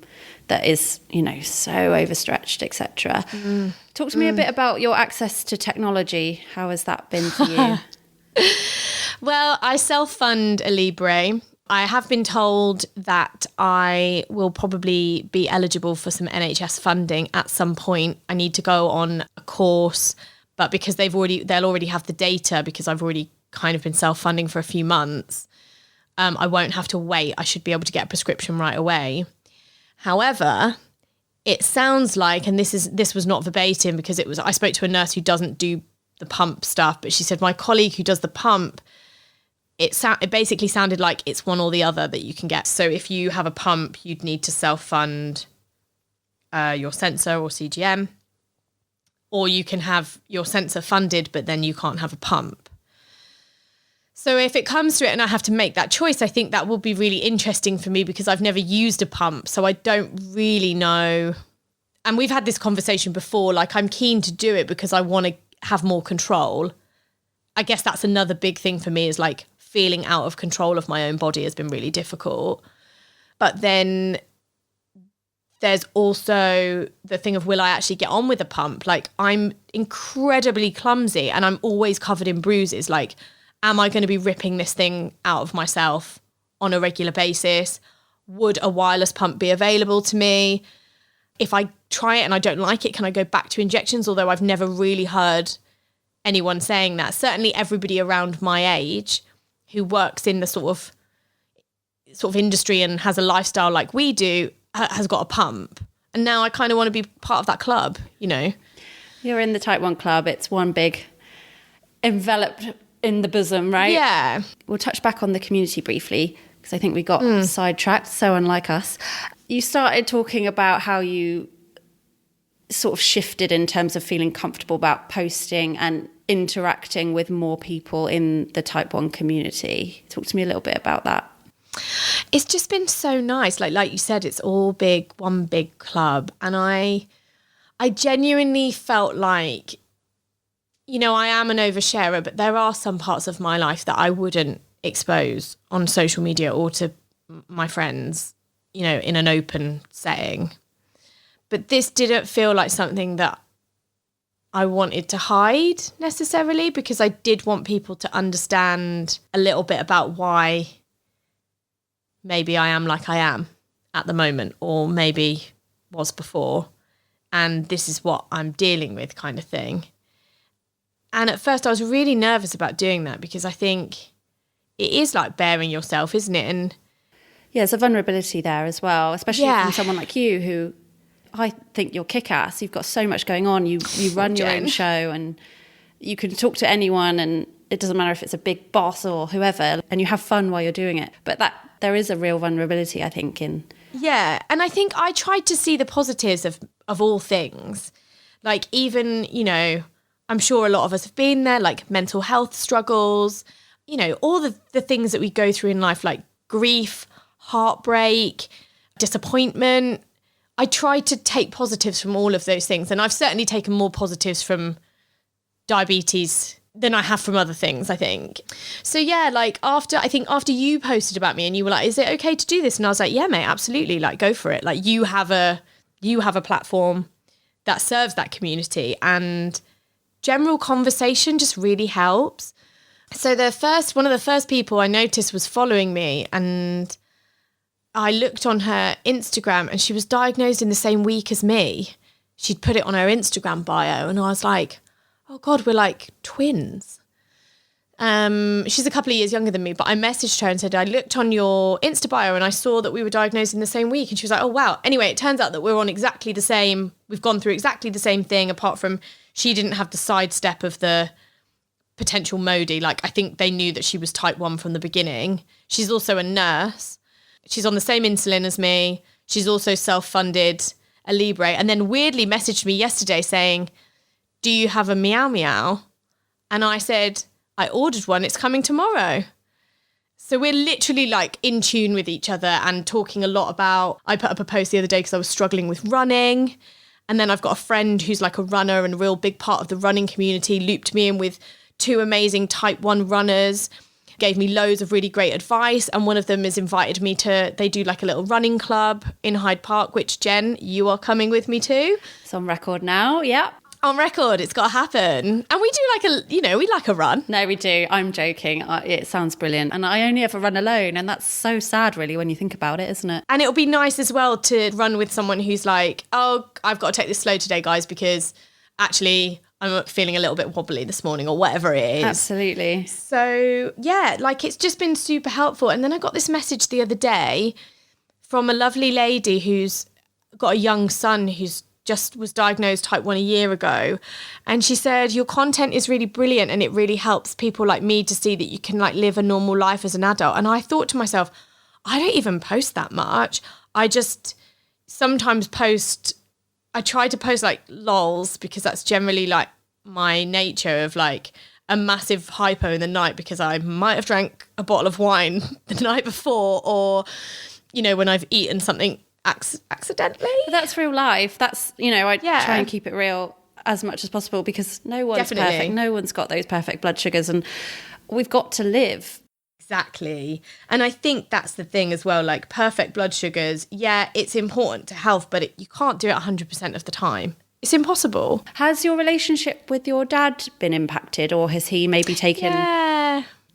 that is, so overstretched, etc. Talk to me a bit about your access to technology. How has that been for you? Well, I self-fund a Libre. I have been told that I will probably be eligible for some NHS funding at some point. I need to go on a course, but because they'll already have the data, because I've already kind of been self-funding for a few months, I won't have to wait. I should be able to get a prescription right away. However, it sounds like, and this was not verbatim because I spoke to a nurse who doesn't do the pump stuff, but she said my colleague who does the pump, it basically sounded like it's one or the other that you can get. So if you have a pump, you'd need to self-fund your sensor or CGM, or you can have your sensor funded, but then you can't have a pump. So if it comes to it and I have to make that choice, I think that will be really interesting for me because I've never used a pump. So I don't really know. And we've had this conversation before, like I'm keen to do it because I want to have more control. I guess that's another big thing for me is like feeling out of control of my own body has been really difficult. But then there's also the thing of, will I actually get on with a pump? Like I'm incredibly clumsy and I'm always covered in bruises. Like, am I going to be ripping this thing out of myself on a regular basis? Would a wireless pump be available to me? If I try it and I don't like it, can I go back to injections? Although I've never really heard anyone saying that. Certainly everybody around my age who works in the sort of industry and has a lifestyle like we do has got a pump. And now I kind of want to be part of that club, You're in the type 1 club. It's one big enveloped in the bosom, right? Yeah. We'll touch back on the community briefly because I think we got sidetracked, so unlike us. You started talking about how you sort of shifted in terms of feeling comfortable about posting and interacting with more people in the type 1 community. Talk to me a little bit about that. It's just been so nice. Like you said, it's all one big club. And I genuinely felt like, I am an oversharer, but there are some parts of my life that I wouldn't expose on social media or to my friends, in an open setting. But this didn't feel like something that I wanted to hide necessarily, because I did want people to understand a little bit about why maybe I am like I am at the moment, or maybe was before, and this is what I'm dealing with, kind of thing. And at first I was really nervous about doing that because I think it is like bearing yourself, isn't it? And yeah, there's a vulnerability there as well, especially from someone like you who I think you're kick-ass. You've got so much going on. You run your own show and you can talk to anyone, and it doesn't matter if it's a big boss or whoever, and you have fun while you're doing it. But there is a real vulnerability, I think, in... Yeah, and I think I tried to see the positives of all things. Like even, I'm sure a lot of us have been there, like mental health struggles, all the things that we go through in life, like grief, heartbreak, disappointment. I tried to take positives from all of those things. And I've certainly taken more positives from diabetes than I have from other things, I think. So yeah, like after you posted about me and you were like, is it okay to do this? And I was like, yeah, mate, absolutely. Like, go for it. Like you have a platform that serves that community, and general conversation just really helps. So one of the first people I noticed was following me, and I looked on her Instagram and she was diagnosed in the same week as me. She'd put it on her Instagram bio, and I was like, oh God, we're like twins. She's a couple of years younger than me, but I messaged her and said, I looked on your Insta bio and I saw that we were diagnosed in the same week. And she was like, oh, wow. Anyway, it turns out that we've gone through exactly the same thing, apart from she didn't have the sidestep of the potential MODY. Like, I think they knew that she was type 1 from the beginning. She's also a nurse. She's on the same insulin as me. She's also self-funded a Libre. And then weirdly messaged me yesterday saying, do you have a meow meow? And I said, I ordered one, it's coming tomorrow. So we're literally like in tune with each other and talking a lot about, I put up a post the other day because I was struggling with running. And then I've got a friend who's like a runner and a real big part of the running community, looped me in with 2 amazing type 1 runners, gave me loads of really great advice. And one of them has invited me they do like a little running club in Hyde Park, which Jen, you are coming with me to. It's on record now, yeah. On record, it's got to happen. And we do we like a run. No, we do. I'm joking. It sounds brilliant. And I only ever run alone. And that's so sad, really, when you think about it, isn't it? And it'll be nice as well to run with someone who's like, oh, I've got to take this slow today, guys, because actually I'm feeling a little bit wobbly this morning or whatever it is. Absolutely. So, yeah, like it's just been super helpful. And then I got this message the other day from a lovely lady who's got a young son who's just was diagnosed type 1 a year ago. And she said, your content is really brilliant and it really helps people like me to see that you can like live a normal life as an adult. And I thought to myself, I don't even post that much. I just sometimes I try to post like lols because that's generally like my nature of like a massive hypo in the night because I might have drank a bottle of wine the night before or, you know, when I've eaten something accidentally. But that's real life. That's, I try and keep it real as much as possible because no one's perfect. No one's got those perfect blood sugars and we've got to live. Exactly. And I think that's the thing as well, like perfect blood sugars. Yeah, it's important to health, but you can't do it 100% of the time. It's impossible. Has your relationship with your dad been impacted or has he maybe taken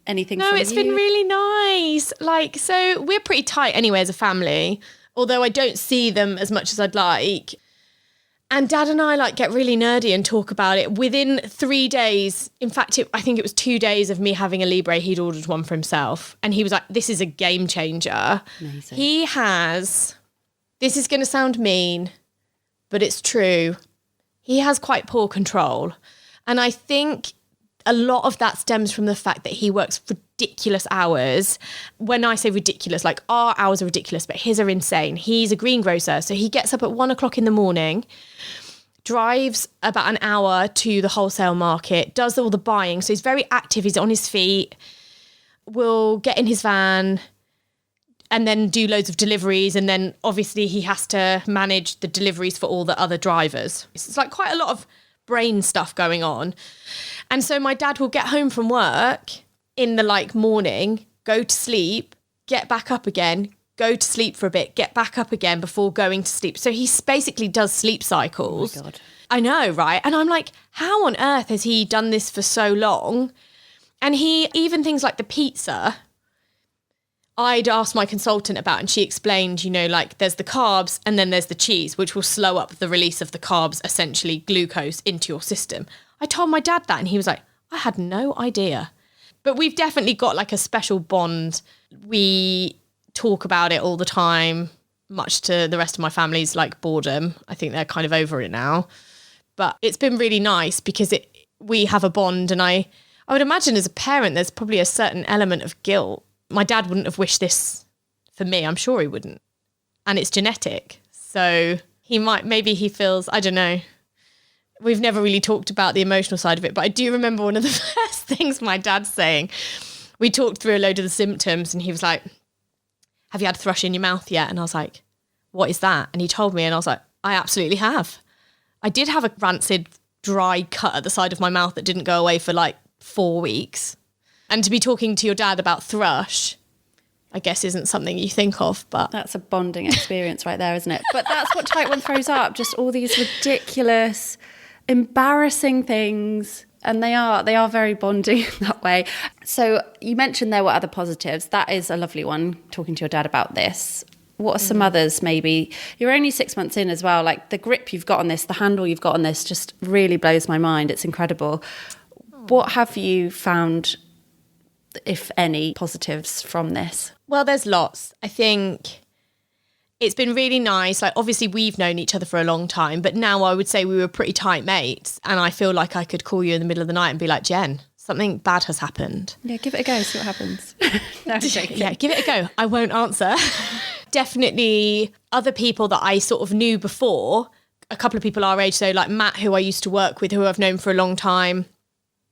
anything from you? No, it's been really nice. Like, so we're pretty tight anyway as a family. Although I don't see them as much as I'd like. And Dad and I like get really nerdy and talk about it. Within 3 days, in fact, I think it was 2 days of me having a Libre, he'd ordered one for himself. And he was like, this is a game changer. Amazing. He has, this is going to sound mean, but it's true. He has quite poor control. And I think a lot of that stems from the fact that he works ridiculous hours. When I say ridiculous, like our hours are ridiculous, but his are insane. He's a greengrocer. So he gets up at 1 o'clock in the morning, drives about an hour to the wholesale market, does all the buying. So he's very active. He's on his feet, will get in his van and then do loads of deliveries. And then obviously he has to manage the deliveries for all the other drivers. It's like quite a lot of brain stuff going on. And so my dad will get home from work in the like morning, go to sleep, get back up again, go to sleep for a bit, get back up again before going to sleep. So he basically does sleep cycles. Oh my God. I know, right? And I'm like, how on earth has he done this for so long? And he, even things like the pizza, I'd asked my consultant about, and she explained, like there's the carbs and then there's the cheese, which will slow up the release of the carbs, essentially glucose into your system. I told my dad that and he was like, I had no idea. But we've definitely got like a special bond. We talk about it all the time, much to the rest of my family's like boredom. I think they're kind of over it now. But it's been really nice because we have a bond, and I would imagine as a parent, there's probably a certain element of guilt. My dad wouldn't have wished this for me. I'm sure he wouldn't. And it's genetic. So maybe he feels, I don't know. We've never really talked about the emotional side of it, but I do remember one of the first things my dad's saying. We talked through a load of the symptoms and he was like, have you had thrush in your mouth yet? And I was like, what is that? And he told me and I was like, I absolutely have. I did have a rancid, dry cut at the side of my mouth that didn't go away for like 4 weeks. And to be talking to your dad about thrush, I guess isn't something you think of, but... That's a bonding experience right there, isn't it? But that's what type 1 throws up, just all these ridiculous, embarrassing things. And they are very bonding in that way. So you mentioned there were other positives. That is a lovely one, talking to your dad about this. What are some others maybe? You're only 6 months in as well. Like the grip you've got on this, the handle you've got on this just really blows my mind. It's incredible. What have you found, if any, positives from this? Well, there's lots. I think it's been really nice. Like, obviously, we've known each other for a long time, but now I would say we were pretty tight mates. And I feel like I could call you in the middle of the night and be like, Jen, something bad has happened. Yeah, give it a go, see what happens. No, I'm joking. Yeah, give it a go. I won't answer. Definitely other people that I sort of knew before, a couple of people our age. So like Matt, who I used to work with, who I've known for a long time.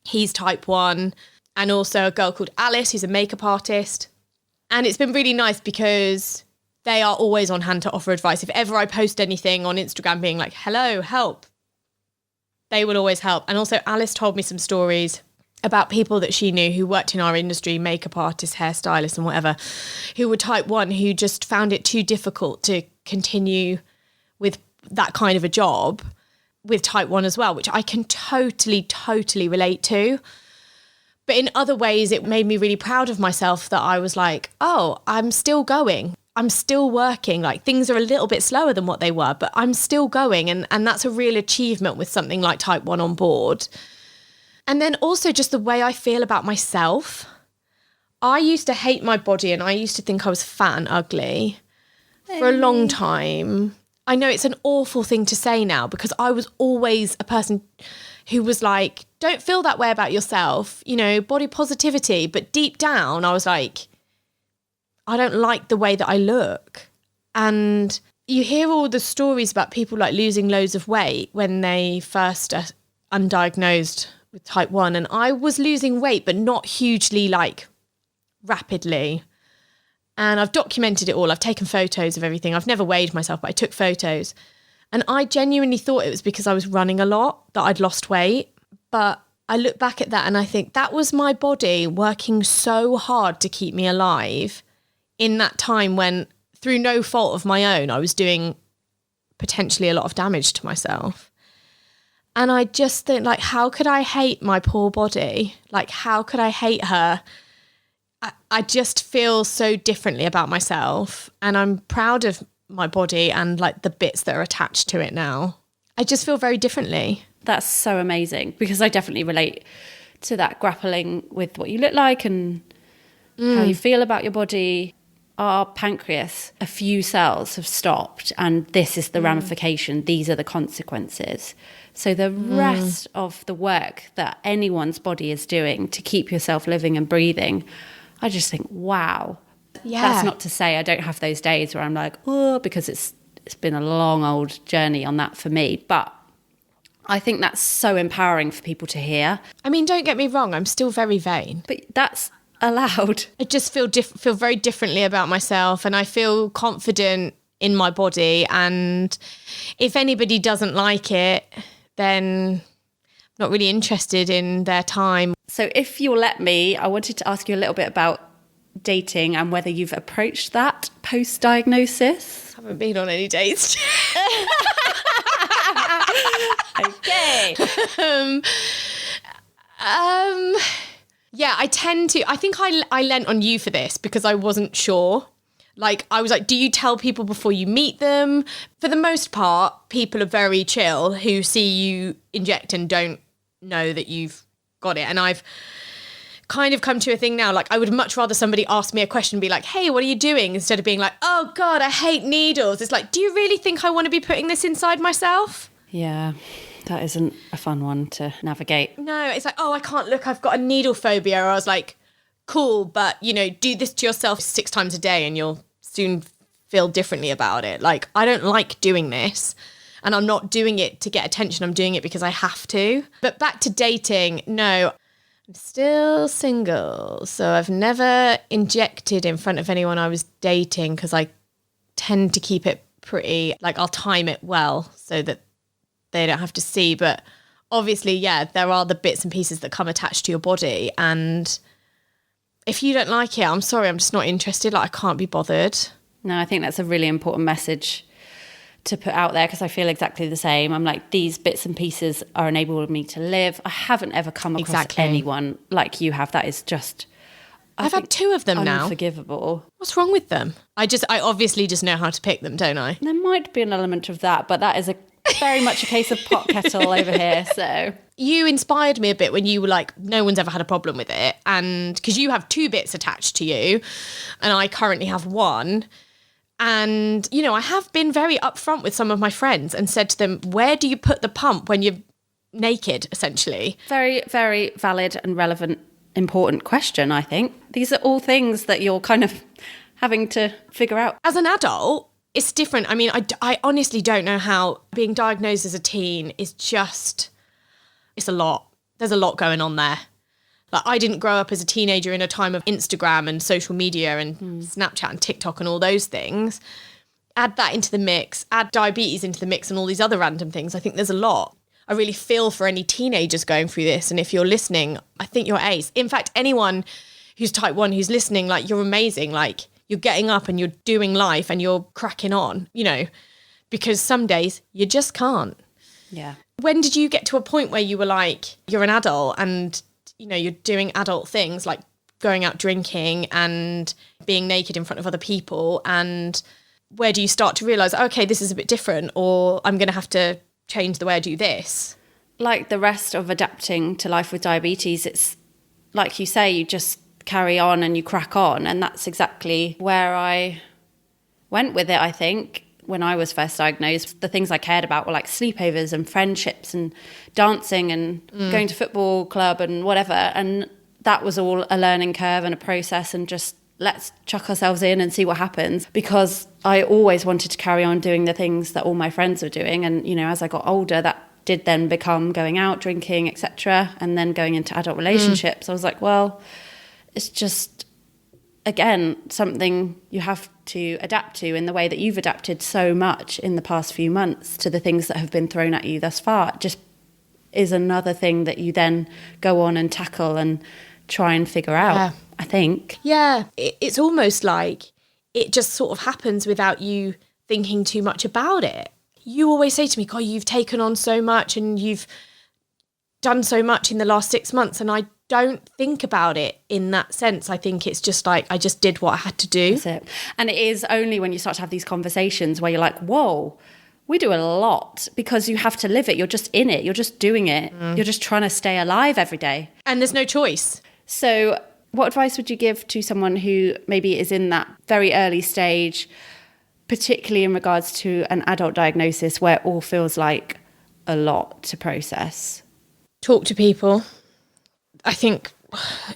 He's type 1. And also a girl called Alice, who's a makeup artist. And it's been really nice because they are always on hand to offer advice. If ever I post anything on Instagram being like, hello, help, they will always help. And also Alice told me some stories about people that she knew who worked in our industry, makeup artists, hairstylists and whatever, who were type 1, who just found it too difficult to continue with that kind of a job with type 1 as well, which I can totally relate to. But in other ways, it made me really proud of myself that I was like, oh, I'm still going. I'm still working. Like things are a little bit slower than what they were, but I'm still going. And that's a real achievement with something like type 1 on board. And then also just the way I feel about myself. I used to hate my body and I used to think I was fat and ugly for a long time. I know it's an awful thing to say now because I was always a person who was like, don't feel that way about yourself, you know, body positivity. But deep down, I was like, I don't like the way that I look. And you hear all the stories about people like losing loads of weight when they first are undiagnosed with type 1. And I was losing weight, but not hugely, like rapidly. And I've documented it all. I've taken photos of everything. I've never weighed myself, but I took photos. And I genuinely thought it was because I was running a lot that I'd lost weight. But I look back at that and I think that was my body working so hard to keep me alive in that time when, through no fault of my own, I was doing potentially a lot of damage to myself. And I just think, like, how could I hate my poor body? Like, how could I hate her? I just feel so differently about myself. And I'm proud of my body and, like, the bits that are attached to it now. I just feel very differently. That's so amazing because I definitely relate to that, grappling with what you look like and how you feel about your body. Our pancreas, a few cells have stopped and this is the ramification. These are the consequences. So the rest of the work that anyone's body is doing to keep yourself living and breathing, I just think, wow. Yeah. That's not to say I don't have those days where I'm like, oh, because it's been a long old journey on that for me. But I think that's so empowering for people to hear. I mean, don't get me wrong, I'm still very vain. But that's allowed. I just feel very differently about myself and I feel confident in my body. And if anybody doesn't like it, then I'm not really interested in their time. So if you'll let me, I wanted to ask you a little bit about dating and whether you've approached that post-diagnosis. I haven't been on any dates. Okay. Yeah, I think I lent on you for this because I wasn't sure. Like, I was like, do you tell people before you meet them? For the most part, people are very chill who see you inject and don't know that you've got it. And I've kind of come to a thing now, like I would much rather somebody ask me a question and be like, hey, what are you doing? Instead of being like, oh God, I hate needles. It's like, do you really think I want to be putting this inside myself? Yeah, that isn't a fun one to navigate. No, it's like, oh, I can't look, I've got a needle phobia. Or I was like, cool, but you know, do this to yourself 6 times a day and you'll soon feel differently about it. Like, I don't like doing this and I'm not doing it to get attention. I'm doing it because I have to. But back to dating, no, I'm still single. So I've never injected in front of anyone I was dating because I tend to keep it pretty, like I'll time it well so that they don't have to see. But obviously, yeah, there are the bits and pieces that come attached to your body. And if you don't like it, I'm sorry, I'm just not interested. Like, I can't be bothered. No, I think that's a really important message to put out there because I feel exactly the same. I'm like, these bits and pieces are enabling me to live. I haven't ever come across anyone like you have. That is just I've had 2 of them now. Unforgivable. What's wrong with them? I obviously just know how to pick them, don't I? There might be an element of that, but that is very much a case of pot kettle over here. So you inspired me a bit when you were like, no one's ever had a problem with it. And because you have 2 bits attached to you and I currently have 1. And, you know, I have been very upfront with some of my friends and said to them, where do you put the pump when you're naked, essentially? Very, very valid and relevant, important question, I think. These are all things that you're kind of having to figure out. As an adult, it's different. I mean, I honestly don't know how being diagnosed as a teen is just, it's a lot. There's a lot going on there. Like, I didn't grow up as a teenager in a time of Instagram and social media and Snapchat and TikTok and all those things. Add that into the mix, add diabetes into the mix and all these other random things. I think there's a lot. I really feel for any teenagers going through this. And if you're listening, I think you're ace. In fact, anyone who's type 1 who's listening, like, you're amazing. Like, you're getting up and you're doing life and you're cracking on, you know, because some days you just can't. Yeah. When did you get to a point where you were like, you're an adult and, you know, you're doing adult things like going out drinking and being naked in front of other people? And where do you start to realise, okay, this is a bit different, or I'm going to have to change the way I do this? Like the rest of adapting to life with diabetes, it's like you say, you just carry on and you crack on. And that's exactly where I went with it, I think. When I was first diagnosed, the things I cared about were like sleepovers and friendships and dancing and going to football club and whatever. And that was all a learning curve and a process, and just let's chuck ourselves in and see what happens, because I always wanted to carry on doing the things that all my friends were doing. And, you know, as I got older, that did then become going out, drinking, etc., and then going into adult relationships. I was like, well, it's just, again, something you have to adapt to in the way that you've adapted so much in the past few months to the things that have been thrown at you thus far. It just is another thing that you then go on and tackle and try and figure out, I think. Yeah, it's almost like it just sort of happens without you thinking too much about it. You always say to me, God, you've taken on so much and you've done so much in the last 6 months, and I don't think about it in that sense. I think it's just like, I just did what I had to do. That's it. And it is only when you start to have these conversations where you're like, whoa, we do a lot, because you have to live it. You're just in it. You're just doing it. You're just trying to stay alive every day. And there's no choice. So what advice would you give to someone who maybe is in that very early stage, particularly in regards to an adult diagnosis where it all feels like a lot to process? Talk to people. I think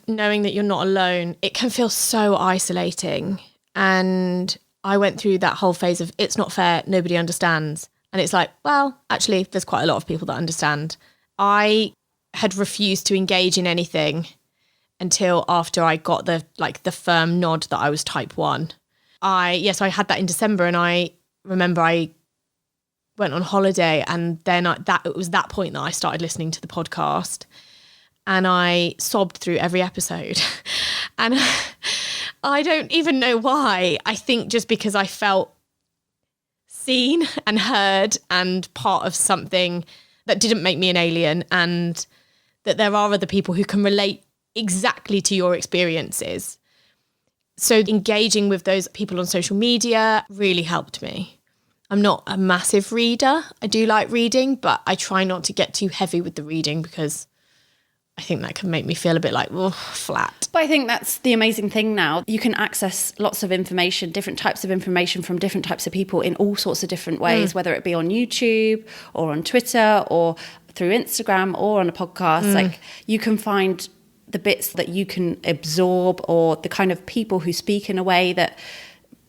knowing that you're not alone, it can feel so isolating. And I went through that whole phase of, it's not fair, nobody understands. And it's like, well, actually, there's quite a lot of people that understand. I had refused to engage in anything until after I got the firm nod that I was type 1. I had that in December, and I remember I went on holiday, and then it was that point that I started listening to the podcast, and I sobbed through every episode. And I don't even know why. I think just because I felt seen and heard and part of something that didn't make me an alien, and that there are other people who can relate exactly to your experiences. So engaging with those people on social media really helped me. I'm not a massive reader. I do like reading, but I try not to get too heavy with the reading, because I think that can make me feel a bit like, flat. But I think that's the amazing thing now. You can access lots of information, different types of information from different types of people in all sorts of different ways, whether it be on YouTube or on Twitter or through Instagram or on a podcast. Like, you can find the bits that you can absorb, or the kind of people who speak in a way that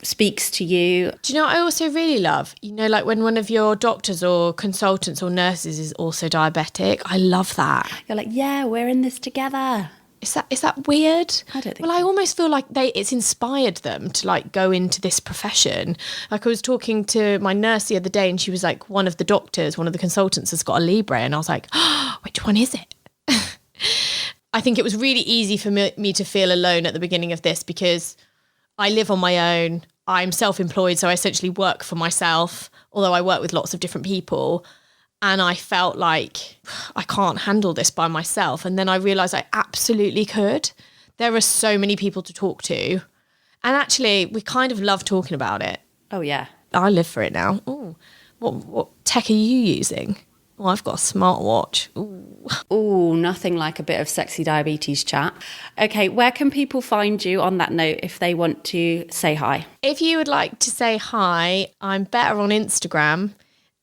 speaks to you. Do you know what I also really love? You know, like when one of your doctors or consultants or nurses is also diabetic. I love that. You're like, yeah, we're in this together. Is that weird? I don't think Well, I almost feel like it's inspired them to like go into this profession. Like, I was talking to my nurse the other day, and she was like, one of the consultants has got a Libre, and I was like, which one is it? I think it was really easy for me to feel alone at the beginning of this, because I live on my own. I'm self-employed, so I essentially work for myself, although I work with lots of different people. And I felt like I can't handle this by myself. And then I realised I absolutely could. There are so many people to talk to. And actually, we kind of love talking about it. Oh, yeah. I live for it now. Ooh, what tech are you using? Oh, I've got a smartwatch. Ooh, nothing like a bit of sexy diabetes chat. Okay, where can people find you on that note if they want to say hi? If you would like to say hi, I'm better on Instagram,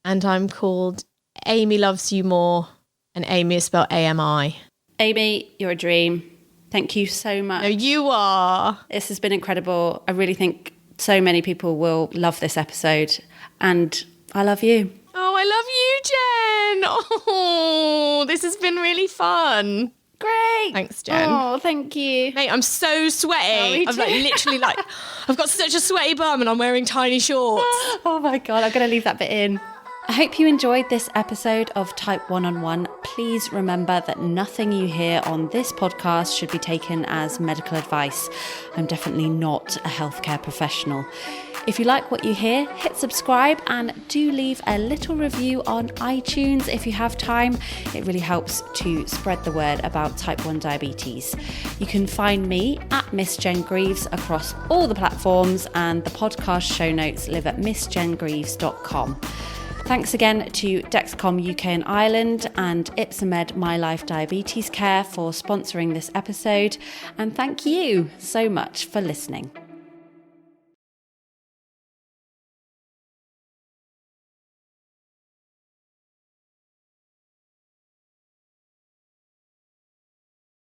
and I'm called Amy Loves You More, and Amy is spelled AMI. Amy, you're a dream. Thank you so much. No, you are. This has been incredible. I really think so many people will love this episode, and I love you. Oh, I love you, Jen. Oh, this has been really fun. Great. Thanks, Jen. Oh, thank you. Mate, I'm so sweaty. Oh, I'm like literally like, I've got such a sweaty bum and I'm wearing tiny shorts. Oh my God, I'm going to leave that bit in. I hope you enjoyed this episode of Type 1 Please remember that nothing you hear on this podcast should be taken as medical advice. I'm definitely not a healthcare professional. If you like what you hear, hit subscribe and do leave a little review on iTunes if you have time. It really helps to spread the word about type 1 diabetes. You can find me at Miss Jen Grieves across all the platforms, and the podcast show notes live at missjengrieves.com. Thanks again to Dexcom UK and Ireland and Ipsomed My Life Diabetes Care for sponsoring this episode. And thank you so much for listening.